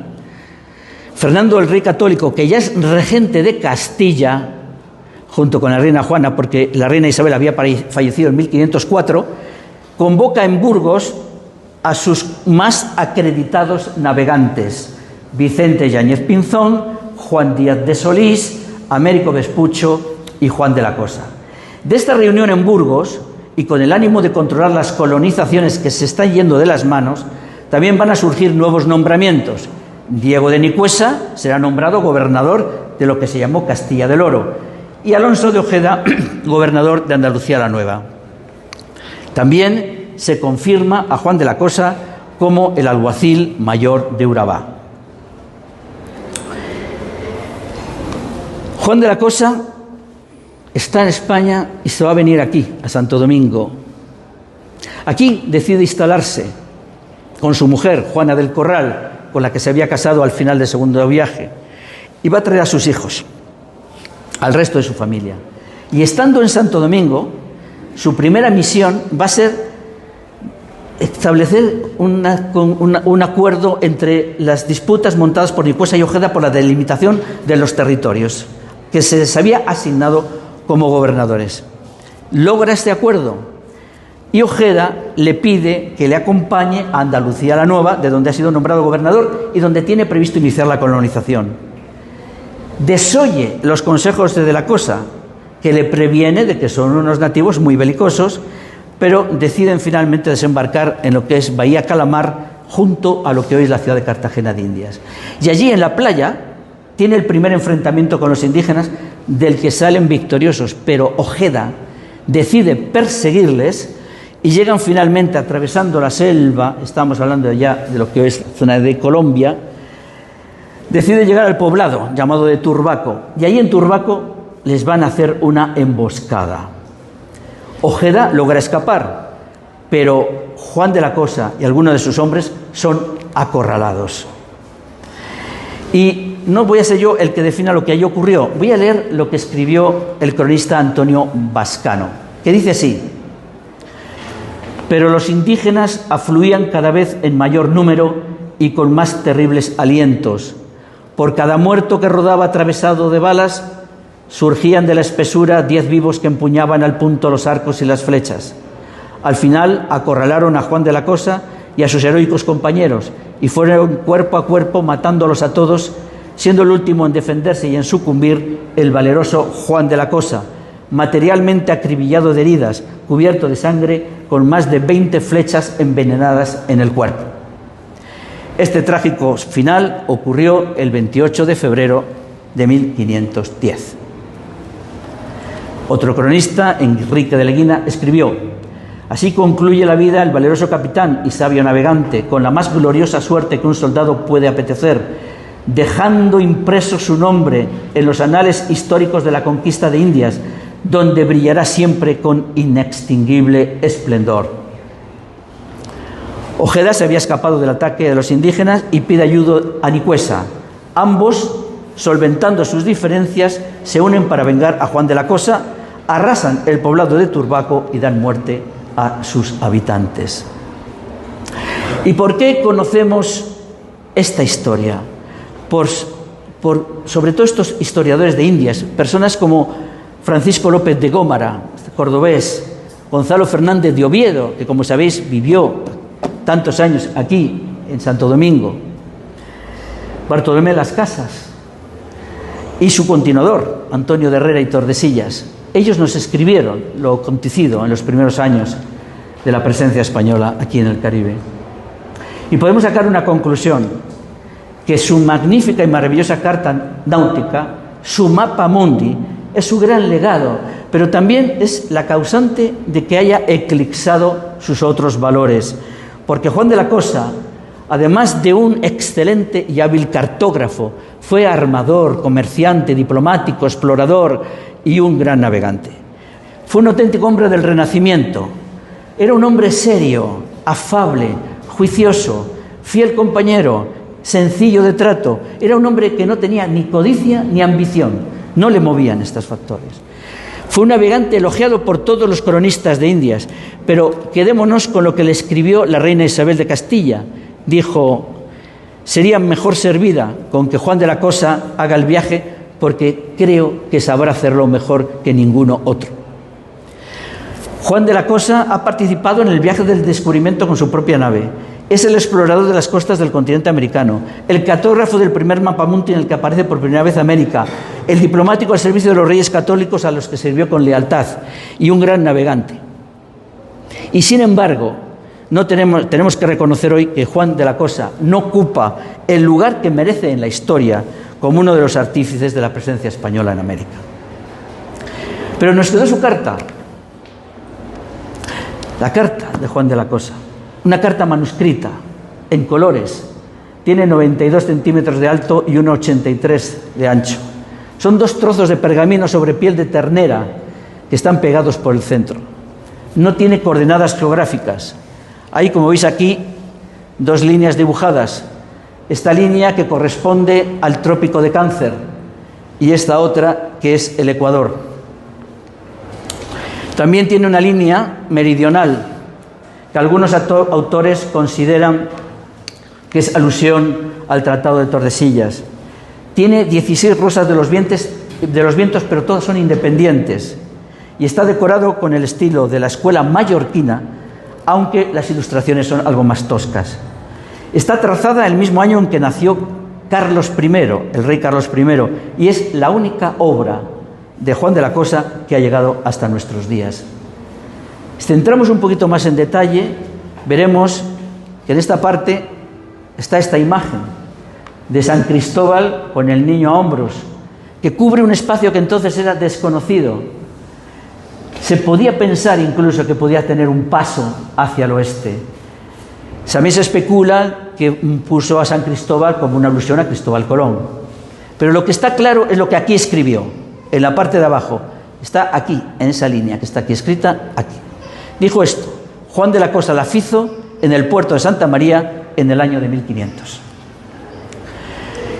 Fernando el Rey Católico, que ya es regente de Castilla, junto con la reina Juana, porque la reina Isabel había fallecido en 1504, convoca en Burgos a sus más acreditados navegantes: Vicente Yáñez Pinzón, Juan Díaz de Solís, Américo Vespucho y Juan de la Cosa. De esta reunión en Burgos, y con el ánimo de controlar las colonizaciones que se están yendo de las manos, también van a surgir nuevos nombramientos. Diego de Nicuesa será nombrado gobernador de lo que se llamó Castilla del Oro, y Alonso de Ojeda, gobernador de Andalucía la Nueva. También se confirma a Juan de la Cosa como el alguacil mayor de Urabá. Juan de la Cosa está en España y se va a venir aquí, a Santo Domingo. Aquí decide instalarse con su mujer, Juana del Corral, con la que se había casado al final del segundo viaje, y va a traer a sus hijos, al resto de su familia. Y estando en Santo Domingo, su primera misión va a ser establecer un acuerdo entre las disputas montadas por Nicuesa y Ojeda por la delimitación de los territorios que se les había asignado como gobernadores. Logra este acuerdo y Ojeda le pide que le acompañe a Andalucía la Nueva, de donde ha sido nombrado gobernador y donde tiene previsto iniciar la colonización. Desoye los consejos de la Cosa, que le previene de que son unos nativos muy belicosos, pero deciden finalmente desembarcar en lo que es Bahía Calamar, junto a lo que hoy es la ciudad de Cartagena de Indias. Y allí en la playa tiene el primer enfrentamiento con los indígenas, del que salen victoriosos, pero Ojeda decide perseguirles y llegan finalmente atravesando la selva. Estamos hablando ya de lo que hoy es la zona de Colombia. Decide llegar al poblado llamado de Turbaco, y ahí en Turbaco les van a hacer una emboscada. Ojeda logra escapar, pero Juan de la Cosa y algunos de sus hombres son acorralados. Y no voy a ser yo el que defina lo que allí ocurrió. Voy a leer lo que escribió el cronista Antonio Vascano, que dice así: pero los indígenas afluían cada vez en mayor número y con más terribles alientos. Por cada muerto que rodaba atravesado de balas, surgían de la espesura 10 vivos que empuñaban al punto los arcos y las flechas. Al final acorralaron a Juan de la Cosa y a sus heroicos compañeros, y fueron cuerpo a cuerpo matándolos a todos, siendo el último en defenderse y en sucumbir el valeroso Juan de la Cosa, materialmente acribillado de heridas, cubierto de sangre, con más de 20 flechas envenenadas en el cuerpo. Este trágico final ocurrió el 28 de febrero de 1510. Otro cronista, Enrique de Leguina, escribió: así concluye la vida el valeroso capitán y sabio navegante, con la más gloriosa suerte que un soldado puede apetecer, dejando impreso su nombre en los anales históricos de la conquista de Indias, donde brillará siempre con inextinguible esplendor. Ojeda se había escapado del ataque de los indígenas y pide ayuda a Nicuesa. Ambos, solventando sus diferencias, se unen para vengar a Juan de la Cosa, arrasan el poblado de Turbaco y dan muerte a sus habitantes. ¿Y por qué conocemos esta historia? Sobre todo estos historiadores de Indias, personas como Francisco López de Gómara, cordobés, Gonzalo Fernández de Oviedo, que como sabéis vivió tantos años aquí en Santo Domingo, Bartolomé Las Casas y su continuador, Antonio de Herrera y Tordesillas. Ellos nos escribieron lo acontecido en los primeros años de la presencia española aquí en el Caribe. Y podemos sacar una conclusión, que su magnífica y maravillosa carta náutica, su mapa mundi, es su gran legado, pero también es la causante de que haya eclipsado sus otros valores, porque Juan de la Cosa, además de un excelente y hábil cartógrafo, fue armador, comerciante, diplomático, explorador y un gran navegante. Fue un auténtico hombre del Renacimiento. Era un hombre serio, afable, juicioso, fiel compañero, sencillo de trato. Era un hombre que no tenía ni codicia ni ambición. No le movían estos factores. Fue un navegante elogiado por todos los cronistas de Indias, pero quedémonos con lo que le escribió la reina Isabel de Castilla. Dijo: sería mejor servida con que Juan de la Cosa haga el viaje, porque creo que sabrá hacerlo mejor que ninguno otro. Juan de la Cosa ha participado en el viaje del descubrimiento con su propia nave. Es el explorador de las costas del continente americano, el cartógrafo del primer mapamundi en el que aparece por primera vez América, el diplomático al servicio de los reyes católicos a los que sirvió con lealtad, y un gran navegante. Y sin embargo, tenemos que reconocer hoy que Juan de la Cosa no ocupa el lugar que merece en la historia como uno de los artífices de la presencia española en América. Pero nos quedó su carta, la carta de Juan de la Cosa. Una carta manuscrita, en colores. Tiene 92 centímetros de alto y 1,83 de ancho. Son 2 trozos de pergamino sobre piel de ternera que están pegados por el centro. No tiene coordenadas geográficas. Hay, como veis aquí, 2 líneas dibujadas. Esta línea que corresponde al trópico de Cáncer y esta otra que es el Ecuador. También tiene una línea meridional, que algunos autores consideran que es alusión al Tratado de Tordesillas. Tiene 16 rosas de los vientos, pero todas son independientes. Y está decorado con el estilo de la escuela mallorquina, aunque las ilustraciones son algo más toscas. Está trazada el mismo año en que nació Carlos I, el rey Carlos I, y es la única obra de Juan de la Cosa que ha llegado hasta nuestros días. Si entramos un poquito más en detalle, veremos que en esta parte está esta imagen de San Cristóbal con el niño a hombros, que cubre un espacio que entonces era desconocido. Se podía pensar incluso que podía tener un paso hacia el oeste. También se especula que puso a San Cristóbal como una alusión a Cristóbal Colón. Pero lo que está claro es lo que aquí escribió, en la parte de abajo. Está aquí, en esa línea que está aquí escrita, aquí. Dijo esto: Juan de la Cosa la hizo en el puerto de Santa María en el año de 1500.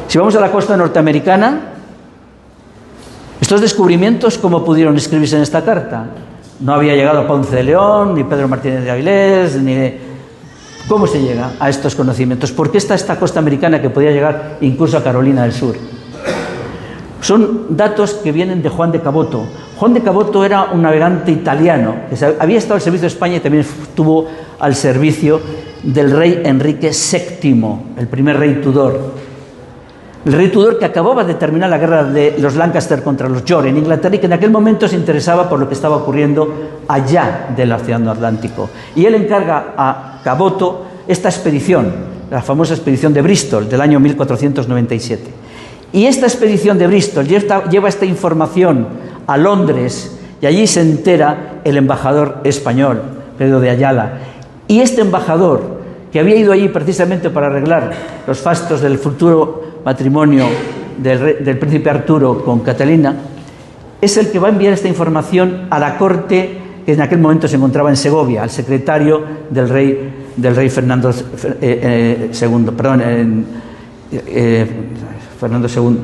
Si vamos a la costa norteamericana, estos descubrimientos, ¿cómo pudieron escribirse en esta carta? No había llegado Ponce de León, ni Pedro Martínez de Avilés, ni... ¿Cómo se llega a estos conocimientos? ¿Por qué está esta costa americana que podía llegar incluso a Carolina del Sur? Son datos que vienen de Juan de Caboto. Juan de Caboto era un navegante italiano que había estado al servicio de España y también estuvo al servicio del rey Enrique VII, el primer rey Tudor. El rey Tudor, que acababa de terminar la guerra de los Lancaster contra los York en Inglaterra y que en aquel momento se interesaba por lo que estaba ocurriendo allá del Océano Atlántico. Y él encarga a Caboto esta expedición, la famosa expedición de Bristol del año 1497. Y esta expedición de Bristol lleva esta información a Londres y allí se entera el embajador español, Pedro de Ayala. Y este embajador, que había ido allí precisamente para arreglar los fastos del futuro matrimonio del príncipe Arturo con Catalina, es el que va a enviar esta información a la corte que en aquel momento se encontraba en Segovia, al secretario del rey Fernando II, Fernando II,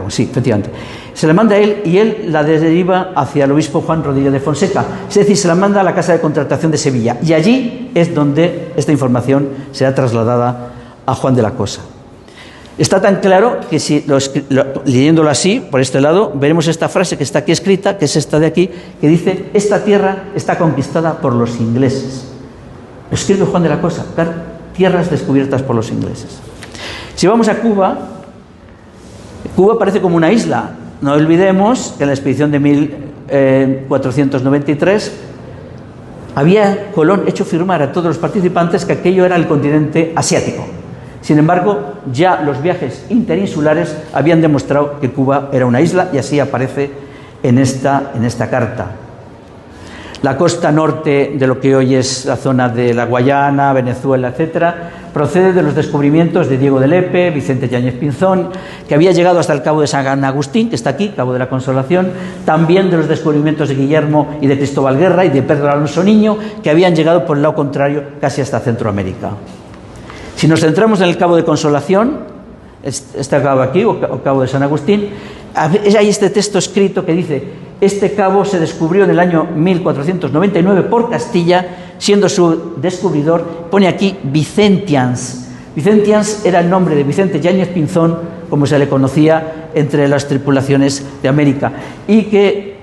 sí, efectivamente. Se la manda a él y él la deriva hacia el obispo Juan Rodríguez de Fonseca, es decir, se la manda a la Casa de Contratación de Sevilla, y allí es donde esta información será trasladada a Juan de la Cosa. Está tan claro que si leyéndolo así, por este lado, veremos esta frase que está aquí escrita, que es esta de aquí, que dice: esta tierra está conquistada por los ingleses. Lo escribe Juan de la Cosa, tierras descubiertas por los ingleses. Si vamos a Cuba, Cuba parece como una isla. No olvidemos que en la expedición de 1493 había Colón hecho firmar a todos los participantes que aquello era el continente asiático. Sin embargo, ya los viajes interinsulares habían demostrado que Cuba era una isla, y así aparece en esta carta. La costa norte de lo que hoy es la zona de la Guayana, Venezuela, etcétera, procede de los descubrimientos de Diego de Lepe, Vicente Yáñez Pinzón, que había llegado hasta el Cabo de San Agustín, que está aquí, Cabo de la Consolación, también de los descubrimientos de Guillermo y de Cristóbal Guerra y de Pedro Alonso Niño, que habían llegado por el lado contrario casi hasta Centroamérica. Si nos centramos en el Cabo de Consolación, este cabo aquí, o Cabo de San Agustín, hay este texto escrito que dice: este cabo se descubrió en el año 1499 por Castilla, siendo su descubridor, pone aquí, Vicentians. Vicentians era el nombre de Vicente Yáñez Pinzón, como se le conocía entre las tripulaciones de América, y que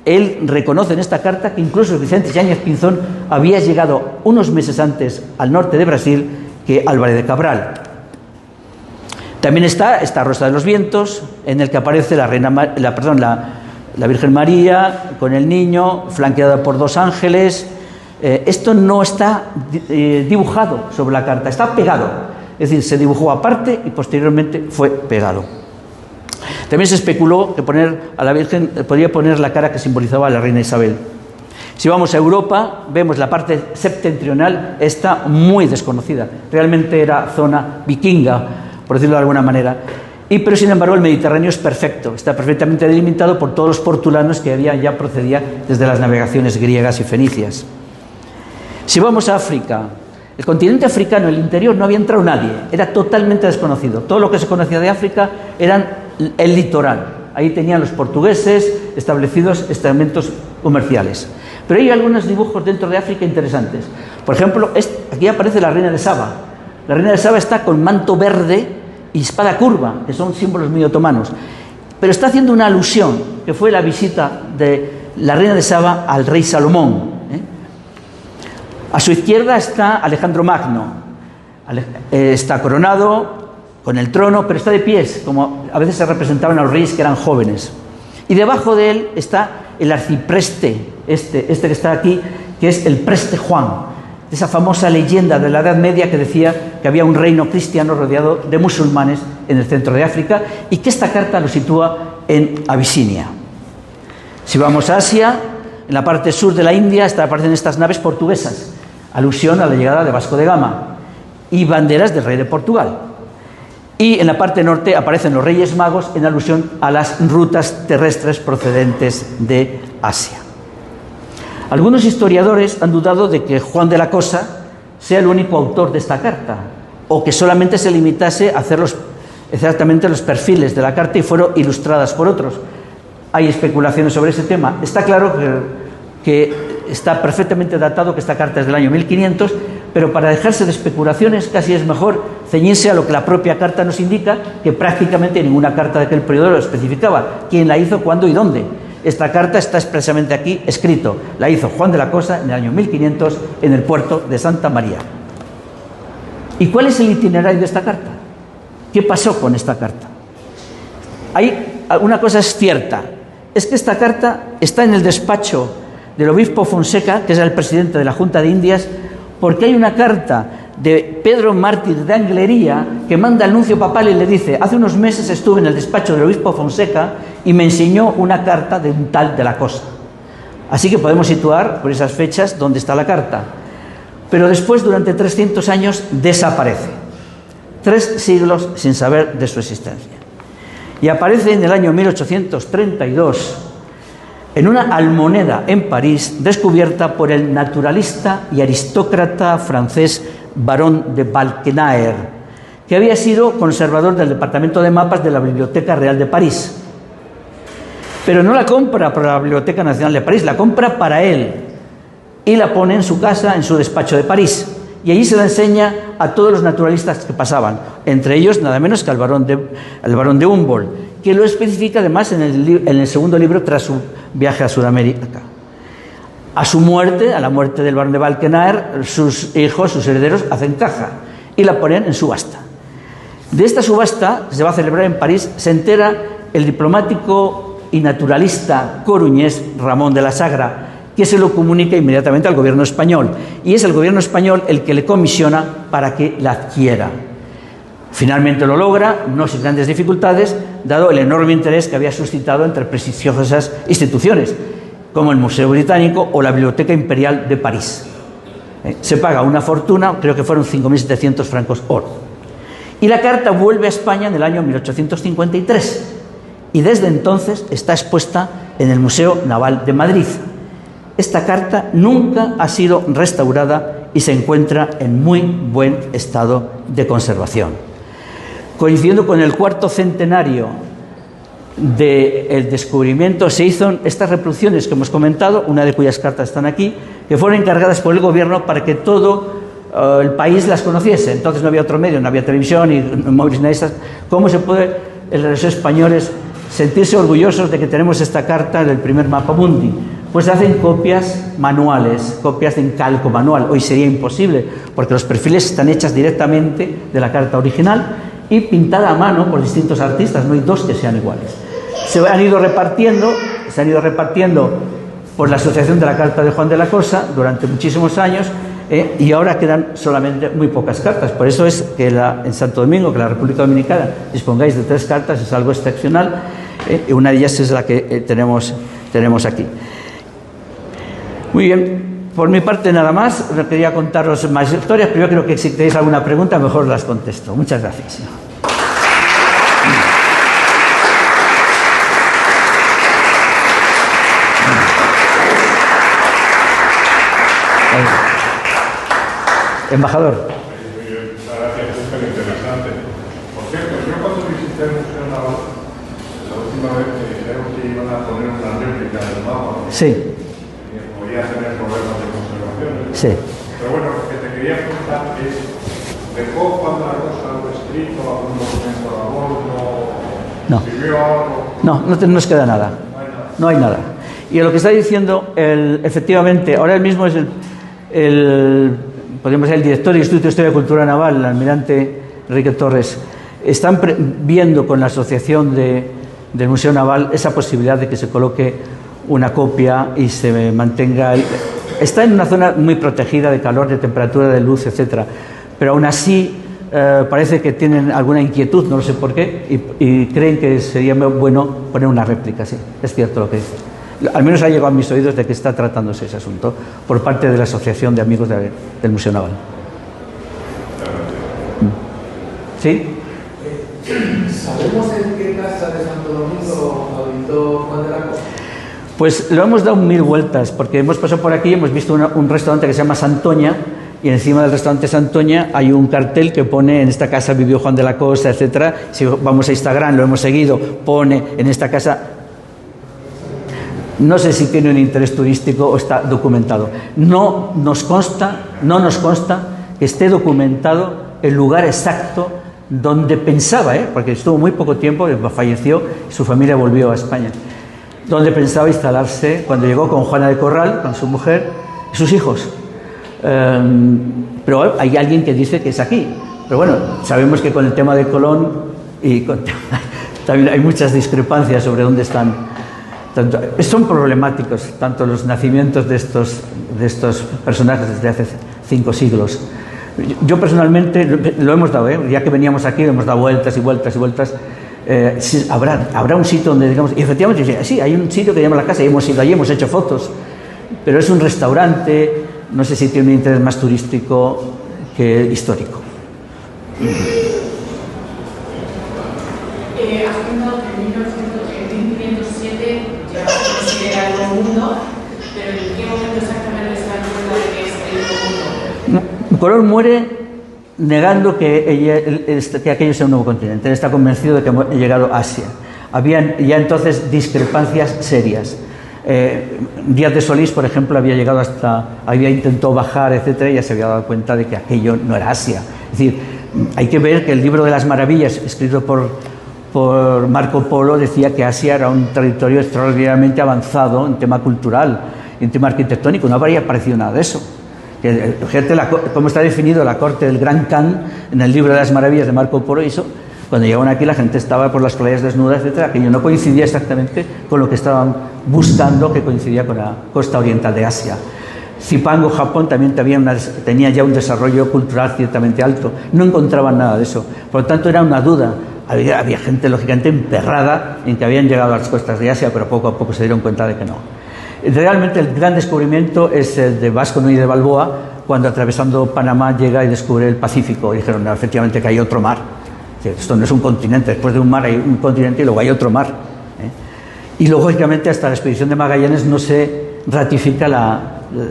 él reconoce en esta carta que incluso Vicente Yáñez Pinzón había llegado unos meses antes al norte de Brasil que Álvarez de Cabral. También está esta Rosa de los Vientos, en el que aparece la Virgen María con el niño, flanqueada por dos ángeles. Esto no está dibujado sobre la carta, está pegado. Es decir, se dibujó aparte y posteriormente fue pegado. También se especuló que poner a la Virgen podría poner la cara que simbolizaba a la reina Isabel. Si vamos a Europa, vemos la parte septentrional, está muy desconocida. Realmente era zona vikinga, por decirlo de alguna manera. Pero sin embargo el Mediterráneo es perfecto, está perfectamente delimitado por todos los portulanos que ya procedía desde las navegaciones griegas y fenicias. Si vamos a África, el continente africano, el interior, no había entrado nadie, era totalmente desconocido. Todo lo que se conocía de África eran el litoral. Ahí tenían los portugueses establecidos estamentos comerciales. Pero hay algunos dibujos dentro de África interesantes. Por ejemplo, aquí aparece la reina de Saba. La reina de Saba está con manto verde y espada curva, que son símbolos muy otomanos. Pero está haciendo una alusión, que fue la visita de la reina de Saba al rey Salomón. A su izquierda está Alejandro Magno. Está coronado con el trono, pero está de pies, como a veces se representaban a los reyes que eran jóvenes. Y debajo de él está el arcipreste, este que está aquí, que es el preste Juan, esa famosa leyenda de la Edad Media que decía que había un reino cristiano rodeado de musulmanes en el centro de África, y que esta carta lo sitúa en Abisinia. Si vamos a Asia, en la parte sur de la India aparecen estas naves portuguesas, alusión a la llegada de Vasco de Gama, y banderas del rey de Portugal. Y en la parte norte aparecen los Reyes Magos en alusión a las rutas terrestres procedentes de Asia. Algunos historiadores han dudado de que Juan de la Cosa sea el único autor de esta carta, o que solamente se limitase a hacer exactamente los perfiles de la carta y fueron ilustradas por otros. Hay especulaciones sobre ese tema. Está claro que está perfectamente datado, que esta carta es del año 1500, pero para dejarse de especulaciones casi es mejor ceñirse a lo que la propia carta nos indica, que prácticamente ninguna carta de aquel periodo lo especificaba. ¿Quién la hizo, cuándo y dónde? Esta carta está expresamente aquí escrito. La hizo Juan de la Cosa en el año 1500 en el puerto de Santa María. ¿Y cuál es el itinerario de esta carta? ¿Qué pasó con esta carta? Una cosa es cierta, es que esta carta está en el despacho del obispo Fonseca, que es el presidente de la Junta de Indias, porque hay una carta de Pedro Mártir de Anglería que manda al nuncio papal y le dice: hace unos meses estuve en el despacho del obispo Fonseca y me enseñó una carta de un tal de la Cosa. Así que podemos situar por esas fechas dónde está la carta. Pero después, durante 300 años, desaparece. 3 siglos sin saber de su existencia. Y aparece en el año 1832 en una almoneda en París, descubierta por el naturalista y aristócrata francés Barón de Valkenaer, que había sido conservador del departamento de mapas de la Biblioteca Real de París. Pero no la compra para la Biblioteca Nacional de París, la compra para él y la pone en su casa, en su despacho de París. Y allí se la enseña a todos los naturalistas que pasaban, entre ellos nada menos que al barón de Humboldt, que lo especifica además en el segundo libro tras su viaje a Sudamérica. A su muerte, a la muerte del barón de Valkenaer, sus hijos, sus herederos, hacen caja y la ponen en subasta. De esta subasta, que se va a celebrar en París, se entera el diplomático y naturalista coruñés Ramón de la Sagra, que se lo comunica inmediatamente al gobierno español, y es el gobierno español el que le comisiona para que la adquiera. Finalmente lo logra, no sin grandes dificultades, dado el enorme interés que había suscitado entre prestigiosas instituciones, como el Museo Británico o la Biblioteca Imperial de París. Se paga una fortuna, creo que fueron 5.700 francos oro. Y la carta vuelve a España en el año 1853, y desde entonces está expuesta en el Museo Naval de Madrid. Esta carta nunca ha sido restaurada y se encuentra en muy buen estado de conservación. Coincidiendo con el 4º centenario del descubrimiento, se hizo estas reproducciones que hemos comentado, una de cuyas cartas están aquí, que fueron encargadas por el gobierno para que todo el país las conociese. Entonces no había otro medio, no había televisión y móviles, nada de estas. ¿Cómo se puede los españoles sentirse orgullosos de que tenemos esta carta del primer mapa mundi? Pues hacen copias manuales, copias en calco manual. Hoy sería imposible, porque los perfiles están hechas directamente de la carta original y pintada a mano por distintos artistas, no hay dos que sean iguales. Se han ido repartiendo por la Asociación de la Carta de Juan de la Cosa durante muchísimos años, y ahora quedan solamente muy pocas cartas. Por eso es que en Santo Domingo, que la República Dominicana, dispongáis de 3 cartas, es algo excepcional, y una de ellas es la que tenemos aquí. Muy bien, por mi parte nada más. No quería contaros más historias, pero yo creo que si tenéis alguna pregunta mejor las contesto. Muchas gracias. Embajador. Muy bien, muchas gracias, es súper interesante. Por cierto, yo cuando visité el Museo Naval, la última vez me dijeron que iban a poner una réplica del mapa. Sí. Que podía tener problemas de conservación. Sí. Pero bueno, lo que te quería preguntar es, ¿dejó Juan de la Cosa algo escrito, algún documento de labor? No. ¿Escribió algo? No nos queda nada. No hay nada. Y lo que está diciendo, efectivamente, ahora mismo es podríamos decir, el director del Instituto de Historia y Cultura Naval, el almirante Enrique Torres, están viendo con la asociación del Museo Naval esa posibilidad de que se coloque una copia y se mantenga. Está en una zona muy protegida de calor, de temperatura, de luz, etcétera, pero aún así parece que tienen alguna inquietud, no lo sé por qué, y creen que sería bueno poner una réplica. Sí, es cierto lo que dice. Al menos ha llegado a mis oídos de que está tratándose ese asunto por parte de la Asociación de Amigos del Museo Naval. ¿Sí? ¿Sabemos en qué casa de Santo Domingo habitó Juan de la Cosa? Pues lo hemos dado 1000 vueltas, porque hemos pasado por aquí y hemos visto un restaurante que se llama Santoña, y encima del restaurante Santoña hay un cartel que pone: en esta casa vivió Juan de la Cosa, etcétera. Si vamos a Instagram, lo hemos seguido, pone: en esta casa. No sé si tiene un interés turístico o está documentado. No nos consta que esté documentado el lugar exacto donde pensaba, porque estuvo muy poco tiempo, falleció y su familia volvió a España, donde pensaba instalarse cuando llegó con Juana de Corral, con su mujer y sus hijos. Pero hay alguien que dice que es aquí. Pero bueno, sabemos que con el tema de Colón también hay muchas discrepancias sobre dónde están. Son problemáticos tanto los nacimientos de estos personajes desde hace 5 siglos. Yo personalmente lo hemos dado, ya que veníamos aquí, lo hemos dado vueltas y vueltas y vueltas. Habrá un sitio donde, digamos, y efectivamente, sí, hay un sitio que se llama La Casa, y hemos ido allí, hemos hecho fotos, pero es un restaurante, no sé si tiene un interés más turístico que histórico. Has comentado que en 1507 ya se considera el mundo, pero ¿en qué momento exactamente se dan cuenta de que es el mundo? Colón muere negando que aquello sea un nuevo continente. Él está convencido de que ha llegado a Asia. Habían ya entonces discrepancias serias. Díaz de Solís, por ejemplo, había intentado bajar, etcétera, y ya se había dado cuenta de que aquello no era Asia. Es decir, hay que ver que el libro de las maravillas, escrito por Marco Polo, decía que Asia era un territorio extraordinariamente avanzado en tema cultural y en tema arquitectónico. No habría aparecido nada de eso. Fíjate cómo está definido la corte del Gran Khan en el libro de las maravillas de Marco Polo, y eso Cuando llegaban aquí la gente estaba por las playas desnudas, etcétera, aquello no coincidía exactamente con lo que estaban buscando, que coincidía con la costa oriental de Asia. Zipango, Japón, también tenía ya un desarrollo cultural ciertamente alto. No encontraban nada de eso. Por lo tanto, era una duda. Había gente, lógicamente, emperrada en que habían llegado a las costas de Asia, pero poco a poco se dieron cuenta de que no. Realmente el gran descubrimiento es el de Vasco Núñez de Balboa, cuando atravesando Panamá llega y descubre el Pacífico. Y dijeron, no, efectivamente, que hay otro mar. Esto no es un continente, después de un mar hay un continente y luego hay otro mar. Y lógicamente hasta la expedición de Magallanes no se ratifica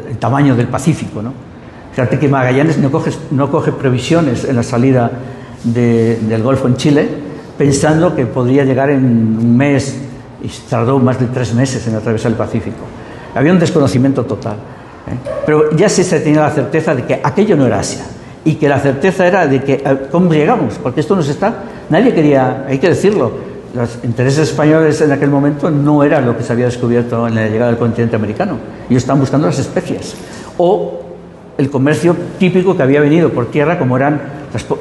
el tamaño del Pacífico, ¿no? Fíjate que Magallanes no coge previsiones en la salida del Golfo en Chile, pensando que podría llegar en un mes, y tardó más de 3 meses en atravesar el Pacífico. Había un desconocimiento total. Pero ya sí se tenía la certeza de que aquello no era Asia. Y que la certeza era de que, ¿cómo llegamos? Porque esto nos está... Nadie quería, hay que decirlo, los intereses españoles en aquel momento no eran lo que se había descubierto en la llegada del continente americano. Ellos estaban buscando las especies. O el comercio típico que había venido por tierra, como eran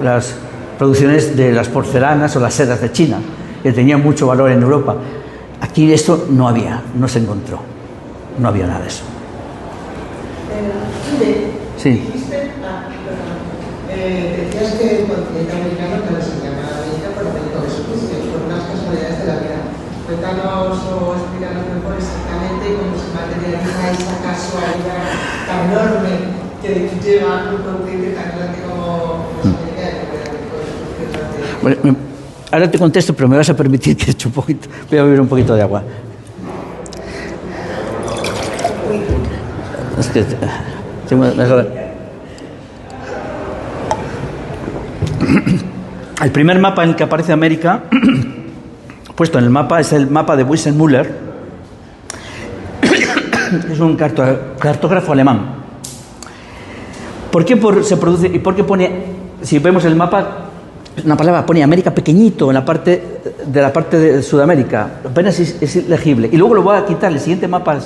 las producciones de las porcelanas o las sedas de China, que tenían mucho valor en Europa. Aquí esto no había, no se encontró. No había nada de eso. Sí. Decías que el continente americano que se llama América por Américo Vespucio, por unas casualidades de la vida. Cuéntanos o explícanos mejor exactamente cómo se materializa esa casualidad tan enorme que lleva un continente tan grande como América y Américo Vespucio. Bueno, ahora te contesto, pero me vas a permitir que eche un poquito. Voy a beber un poquito de agua. Es que tengo el primer mapa en el que aparece América, puesto en el mapa, es el mapa de Wiesenmüller, es un cartógrafo alemán. ¿Por qué se produce y por qué pone, si vemos el mapa, una palabra pone América pequeñito en la parte de Sudamérica, apenas es legible, y luego lo voy a quitar, el siguiente mapa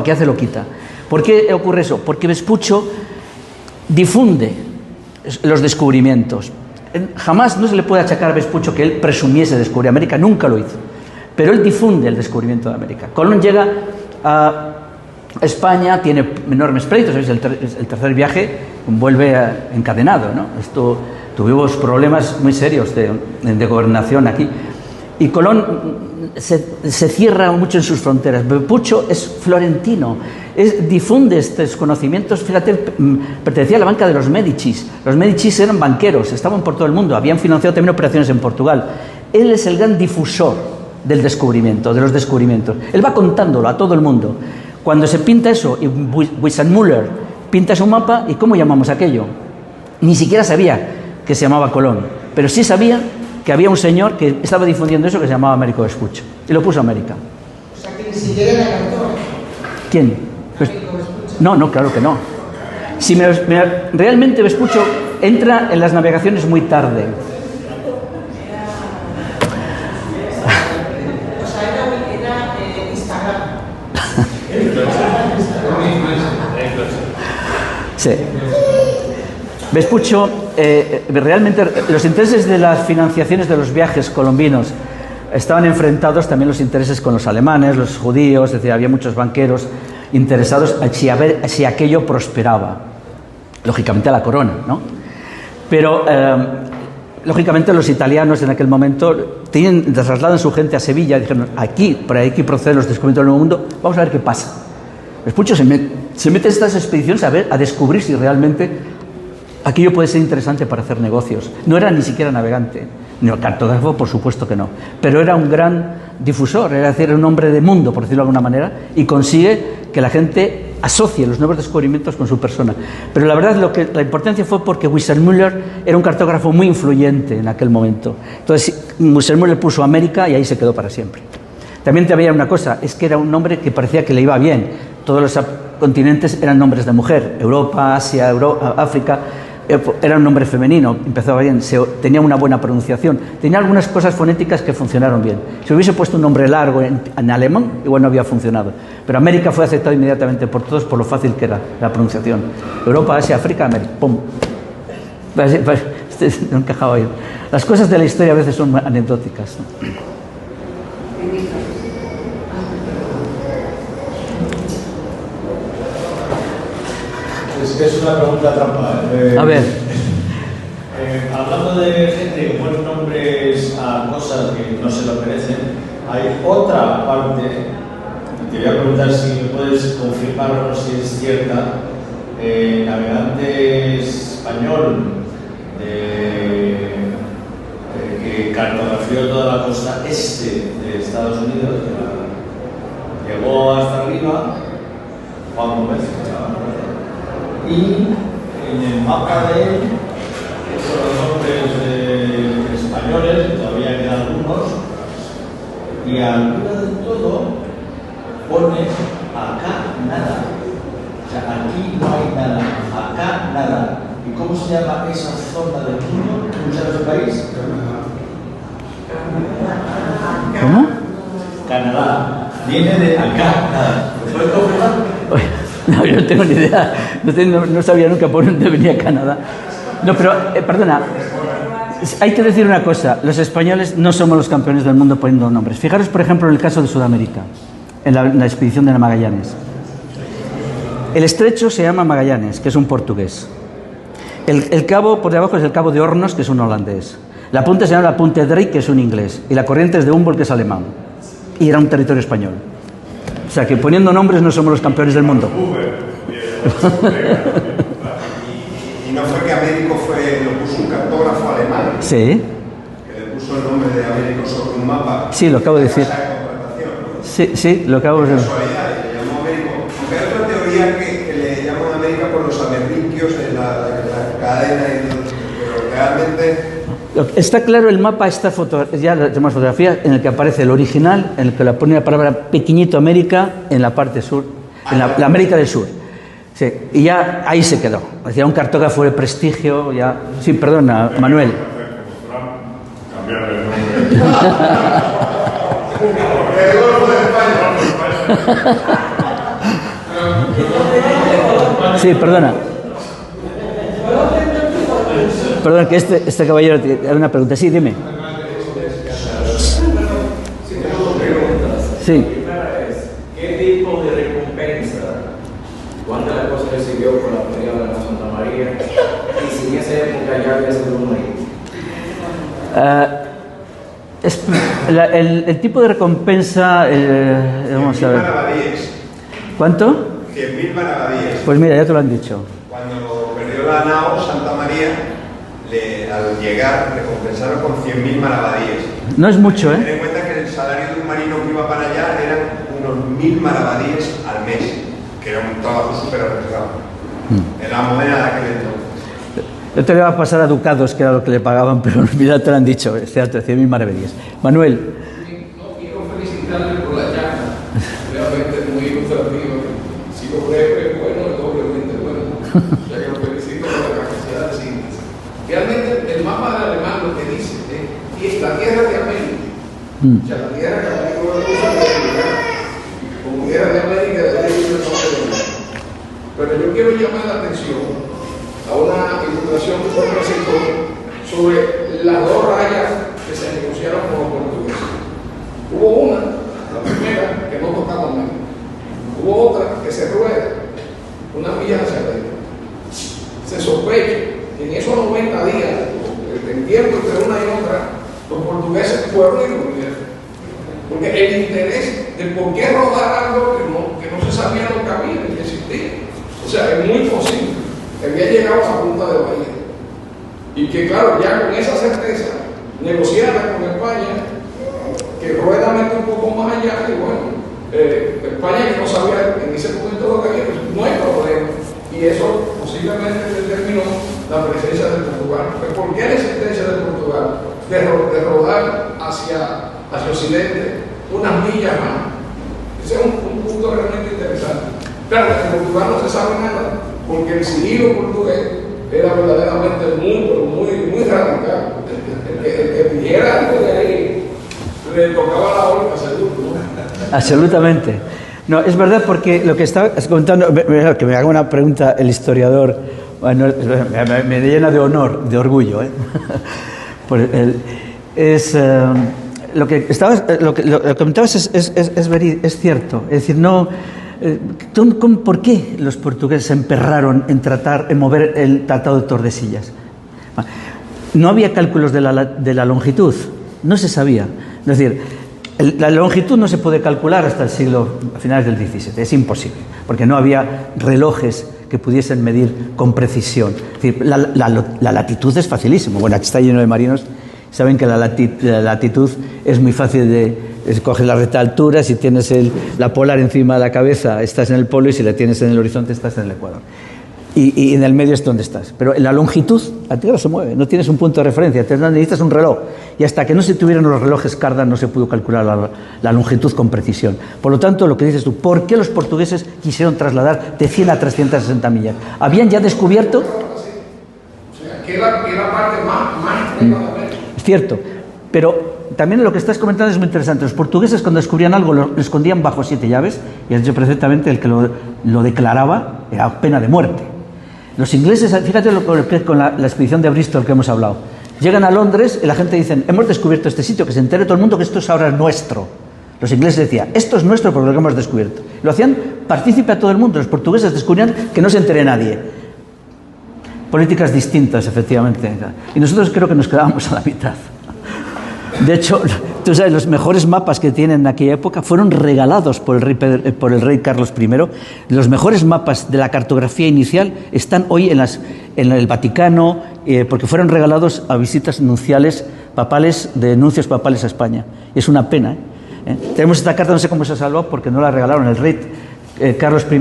que hace lo quita? ¿Por qué ocurre eso? Porque Vespuccio difunde los descubrimientos. Jamás no se le puede achacar a Vespuccio que él presumiese descubrir América, nunca lo hizo, pero él difunde el descubrimiento de América. Colón llega a España, tiene enormes pleitos, ¿sabéis? El tercer viaje vuelve encadenado, ¿no? Tuvimos problemas muy serios de gobernación aquí, y Colón se cierra mucho en sus fronteras. Vespuccio es florentino, difunde estos conocimientos. Fíjate, pertenecía a la banca de los Médicis. Los Médicis eran banqueros, estaban por todo el mundo, habían financiado también operaciones en Portugal. Él es el gran difusor del descubrimiento, de los descubrimientos. Él va contándolo a todo el mundo. Cuando se pinta eso, y Wiesenmüller pinta su mapa, ¿y cómo llamamos aquello? Ni siquiera sabía que se llamaba Colón, pero sí sabía que había un señor que estaba difundiendo eso que se llamaba Américo Vespuccio, y lo puso a América. O sea, que ni siquiera era cartógrafo. ¿Quién? No, claro que no. Realmente Vespuccio entra en las navegaciones muy tarde. O sea, era Instagram. Sí. Vespuccio, realmente los intereses de las financiaciones de los viajes colombinos estaban enfrentados también los intereses con los alemanes, los judíos, es decir, había muchos banqueros interesados si aquello prosperaba, lógicamente a la corona, ¿no? Pero lógicamente los italianos en aquel momento trasladan su gente a Sevilla y dijeron, por aquí proceden los descubrimientos del Nuevo Mundo, vamos a ver qué pasa. Vespuccio se mete en estas expediciones a descubrir si realmente aquello puede ser interesante para hacer negocios. No era ni siquiera navegante, ni el cartógrafo, por supuesto que no, pero era un gran difusor, era decir, un hombre de mundo, por decirlo de alguna manera, y consigue que la gente asocie los nuevos descubrimientos con su persona. Pero la verdad, la importancia fue porque Wiesenmüller era un cartógrafo muy influyente en aquel momento. Entonces, Wiesenmüller puso América y ahí se quedó para siempre. También te había una cosa, es que era un nombre que parecía que le iba bien. Todos los continentes eran nombres de mujer, Europa, Asia, África. Era un nombre femenino, empezaba bien, tenía una buena pronunciación, tenía algunas cosas fonéticas que funcionaron bien. Si hubiese puesto un nombre largo en alemán, igual no había funcionado. Pero América fue aceptado inmediatamente por todos por lo fácil que era la pronunciación. Europa, Asia, África, América, ¡pum! No encajaba bien. Las cosas de la historia a veces son anecdóticas, ¿no? Es una pregunta trampa. A ver. Hablando de gente que pone nombres a cosas que no se lo merecen, hay otra parte, te voy a preguntar si me puedes confirmar o no si es cierta. Navegante español que cartografió toda la costa este de Estados Unidos, llegó hasta arriba, Juan Gómez, y en el mapa de él, los nombres españoles, que todavía quedan algunos, y arriba del todo pone acá nada. O sea, aquí no hay nada, acá nada. ¿Y cómo se llama esa zona del mundo? ¿Cómo se llama ese país? ¿Cómo? Canadá. Viene de acá nada. ¿Lo puedes confirmar? No, yo no tengo ni idea. No sabía nunca por dónde venía Canadá. No, pero, perdona. Hay que decir una cosa. Los españoles no somos los campeones del mundo poniendo nombres. Fijaros, por ejemplo, en el caso de Sudamérica, en la expedición de la Magallanes. El estrecho se llama Magallanes, que es un portugués. El cabo por debajo es el cabo de Hornos, que es un holandés. La punta se llama la Punta Drake, que es un inglés. Y la corriente es de Humboldt, que es alemán. Y era un territorio español. O sea, que poniendo nombres no somos los campeones del mundo. ¿Y no fue que Américo lo puso un cartógrafo alemán? Sí. Que le puso el nombre de Américo sobre un mapa. Sí, lo acabo de decir. Sí, lo acabo de decir. Le llamó Américo. Aunque hay otra teoría que le llaman América por los amerindios en la cadena, pero realmente... Está claro, el mapa está ya tenemos fotografía en el que aparece el original, en el que le pone la palabra pequeñito América en la parte sur, en la América del Sur. Sí, y ya ahí se quedó. Decía un cartógrafo de prestigio, ya. Sí, perdona, Manuel. Cambiarle el nombre. Sí, perdona. Perdón, que este caballero tiene una pregunta. Sí, dime. Sí. ¿Qué tipo de recompensa Juan de la Cosa recibió por la pelea de la Santa María? Y si en esa época ya había sido un rey. El tipo de recompensa... vamos a ver. ¿Cuánto? 100.000 maravedíes. Pues mira, ya te lo han dicho. Cuando perdió la nao Santa María, al llegar le compensaron con 100.000 maravedíes. No es mucho, ¿eh? Ten en cuenta que el salario de un marino que iba para allá eran unos 1.000 maravedíes al mes, que era un trabajo súper arriesgado. En la moneda de aquel entonces. Yo te le iba a pasar a ducados, que era lo que le pagaban, pero mira, te lo han dicho, es cierto, 100.000 maravedíes. Manuel. No quiero felicitarle por la llama, realmente muy ilustrativo. Si lo breve es bueno, es doblemente bueno. Ya que lo felicito por la capacidad de síntesis. Realmente el mapa de alemán lo que dice es la tierra de América. O sea, la tierra que América lo usa como tierra de América, de ahí dice el nombre de América. Pero yo quiero llamar la atención a una ilustración que se presentó sobre las dos rayas que se negociaron con los portugueses. Hubo una, la primera, que no tocaba menos. Hubo otra que se rueda, una milla hacia adentro. Se sospecha que en esos 90 días, entiendo entre una y otra, los portugueses fueron y volvieron. Porque el interés de por qué rodar algo que no se sabía lo que había ni que existía. O sea, es muy posible que había llegado a Punta de Bahía. Y que, claro, ya con esa certeza, negociara con España, que rueda mete un poco más allá, y bueno, España que no sabía en ese momento lo que había, pues no hay problema. Y eso posiblemente determinó la presencia de Portugal. ¿Por qué la existencia de Portugal? De rodar hacia occidente unas millas más. Ese es un punto realmente interesante. Claro, en Portugal no se sabe nada, porque el sigilo portugués era verdaderamente muy radical. El que pidiera algo de ahí le tocaba la órbita seguro, ¿no? Absolutamente. No, es verdad, porque lo que estaba contando, que me haga una pregunta el historiador Bueno, me llena de honor, de orgullo, ¿eh? Lo que comentabas es cierto. Es decir, no. ¿Por qué los portugueses se emperraron en mover el Tratado de Tordesillas? No había cálculos de la longitud, no se sabía. Es decir, la longitud no se puede calcular hasta el siglo, a finales del XVII, es imposible, porque no había relojes que pudiesen medir con precisión. Es decir, la latitud es facilísimo. Bueno, aquí está lleno de marinos, saben que la latitud es muy fácil de escoger la recta altura. Si tienes la polar encima de la cabeza, estás en el polo, y si la tienes en el horizonte, estás en el ecuador. Y en el medio es donde estás. Pero en la longitud, la Tierra se mueve, no tienes un punto de referencia, necesitas un reloj. Y hasta que no se tuvieron los relojes Cardan, no se pudo calcular la longitud con precisión. Por lo tanto, lo que dices tú, ¿por qué los portugueses quisieron trasladar de 100 a 360 millas? ¿Habían ya descubierto? O sea, que la parte más Es cierto, pero también lo que estás comentando es muy interesante. Los portugueses, cuando descubrían algo, lo escondían bajo 7 llaves, y has dicho perfectamente, el que lo declaraba era pena de muerte. Los ingleses, fíjate con la expedición de Bristol que hemos hablado, llegan a Londres y la gente dice: hemos descubierto este sitio, que se entere todo el mundo que esto es ahora nuestro. Los ingleses decían: esto es nuestro por lo que hemos descubierto. Lo hacían partícipe a todo el mundo. Los portugueses descubrían que no se entere nadie. Políticas distintas, efectivamente. Y nosotros creo que nos quedábamos a la mitad. De hecho, tú sabes, los mejores mapas que tienen en aquella época fueron regalados por el rey Carlos I. Los mejores mapas de la cartografía inicial están hoy en el Vaticano, porque fueron regalados a visitas nunciales papales, de nuncios papales a España. Y es una pena, ¿eh? Tenemos esta carta, no sé cómo se ha salvado, porque no la regalaron el rey Carlos I,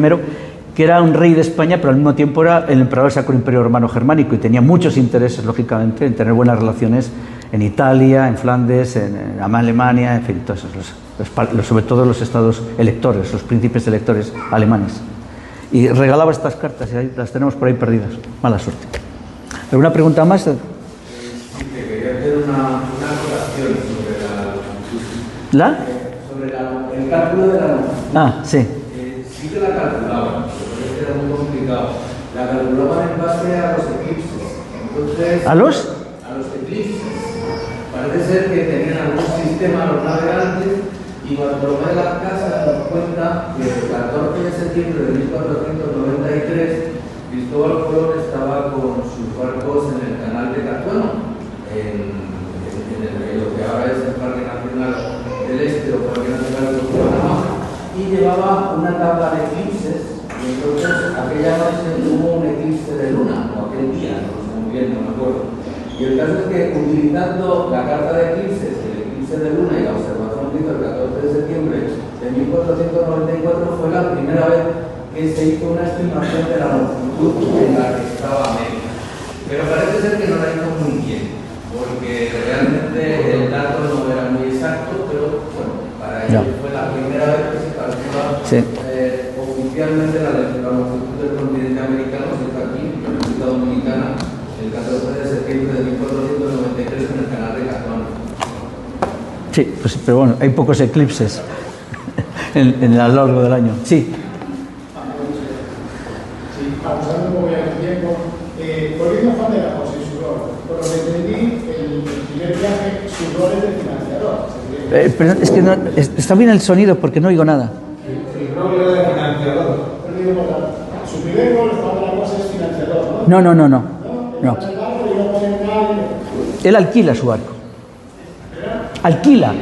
que era un rey de España, pero al mismo tiempo era el emperador del Sacro Imperio Romano Germánico, y tenía muchos intereses, lógicamente, en tener buenas relaciones en Italia, en Flandes, en Alemania, en fin, todos esos, sobre todo los estados electores, los príncipes electores alemanes. Y regalaba estas cartas, y ahí las tenemos por ahí perdidas. Mala suerte. ¿Alguna pregunta más? Sí, te quería hacer una acotación sobre el cálculo de la longitud. Ah, sí. Sí que la calculaban, pero era muy complicado. La calculaban en base a los eclipses. Entonces, ¿A los? A los eclipses. Parece ser que tenían algún sistema los navegantes, y Bartolomé de las Casas nos cuenta que el 14 de septiembre de 1493 Cristóbal Colón estaba con sus barcos en el canal de Catuano, en lo que ahora es el Parque Nacional del Este o Parque Nacional de Panamá, y llevaba una tabla de eclipses. Y entonces aquella noche hubo un eclipse de luna, o aquel día, no sé muy bien, no me acuerdo. Y el caso es que, utilizando la carta de eclipses, el eclipse de luna y la observación que hizo el 14 de septiembre de 1494, fue la primera vez que se hizo una estimación de la longitud en la que estaba América. Pero parece ser que no la hizo muy bien, porque realmente el dato no era muy exacto, pero bueno, para ellos fue la primera vez que se calcula oficialmente la longitud del continente americano, que está aquí, en la República Dominicana, el 14 de septiembre de 1493 en el canal de Catuano. Sí, pues, pero bueno, hay pocos eclipses a lo largo del año. Sí. Abusando un poco ya del tiempo, volviendo a Juan de la Cosa y su rol, por lo que entendí, el primer viaje, su rol es de financiador. Pero es que no, está bien el sonido porque no oigo nada. El rol era de financiador. Su primer rol, Juan de la Cosa, es financiador, ¿no? No. Él alquila su barco. Alquila.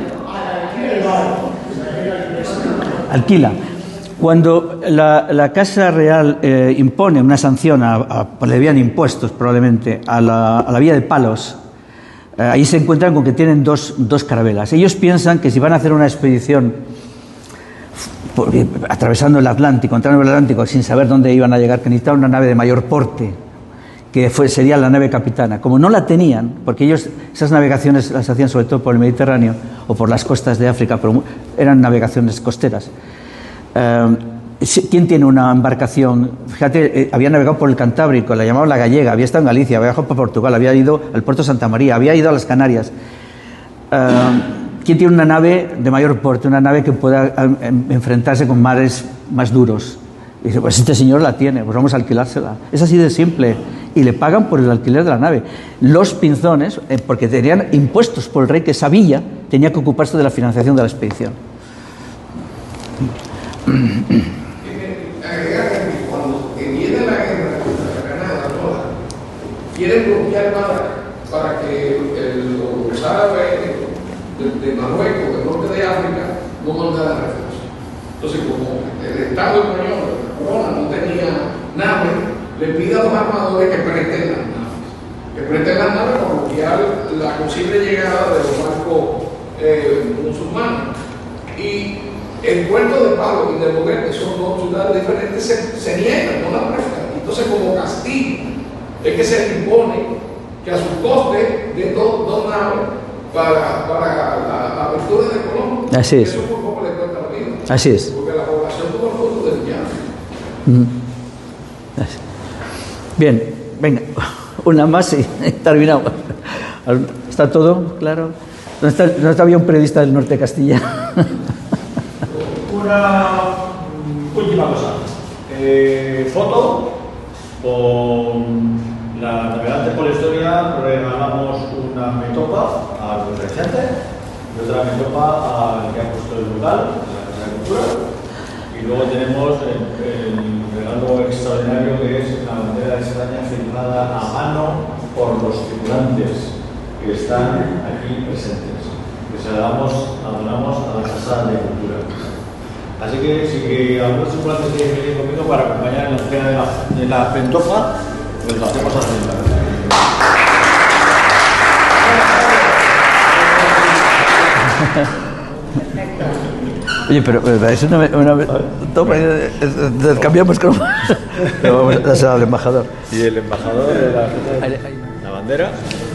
Cuando la Casa Real impone una sanción, le habían impuestos probablemente a la vía de Palos, ahí se encuentran con que tienen dos carabelas. Ellos piensan que si van a hacer una expedición atravesando el Atlántico, entrando en el Atlántico sin saber dónde iban a llegar, que necesitaban una nave de mayor porte, que sería la nave capitana. Como no la tenían, porque ellos esas navegaciones las hacían sobre todo por el Mediterráneo o por las costas de África, pero eran navegaciones costeras. ¿Quién tiene una embarcación? Fíjate, había navegado por el Cantábrico, la llamaban la Gallega, había estado en Galicia, había viajado por Portugal, había ido al puerto de Santa María, había ido a las Canarias. ¿Quién tiene una nave de mayor porte, una nave que pueda enfrentarse con mares más duros? Y dice, pues este señor la tiene, pues vamos a alquilársela. Es así de simple. Y le pagan por el alquiler de la nave. Los pinzones, porque tenían impuestos por el rey, que Sevilla tenía que ocuparse de la financiación de la expedición. Agregar que cuando viene la guerra contra Granada toda, quieren bloquear para que los árabes de Marruecos, del norte de África, no mandaran refuerzos. Entonces, como el Estado español, la corona, no tenía naves, le pide a los armadores que presten las naves. Que presten las naves para bloquear la posible llegada de los barcos musulmanes. Y el puerto de Palo y de Boguer, que son dos ciudades diferentes, se niegan, no la prestan. Entonces, como castigo, es que se le impone que a sus costes de dos naves para la apertura de Colón. Así es. Eso por poco le cuesta la vida. Así es. Porque la población tuvo el costo del llano. Bien, venga, una más y terminamos. ¿Está todo claro? ¿No está bien un periodista del norte de Castilla? Una última cosa. Foto con la Navegantes por la Historia. Regalamos una metopa al conferenciante y otra metopa al que ha puesto el local, la Casa de Cultura. Y luego tenemos el regalo extraordinario, que es una bandera de España firmada a mano por los tripulantes que están aquí presentes, que se la donamos a la Casa de Cultura. Así que si algunos tripulantes quieren venir conmigo para acompañar en la entrega de la pentofa, pues lo hacemos así. Oye, pero es una toma, cambiamos con... Vamos a hacer al embajador. Y el embajador de la bandera,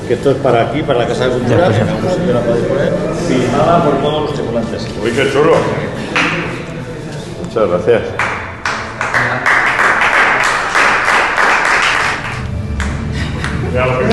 que esto es para aquí, para la Casa de Cultura, que en algún sitio la podéis poner, firmada por todos los tripulantes. Uy, qué chulo. Muchas gracias. Ya lo que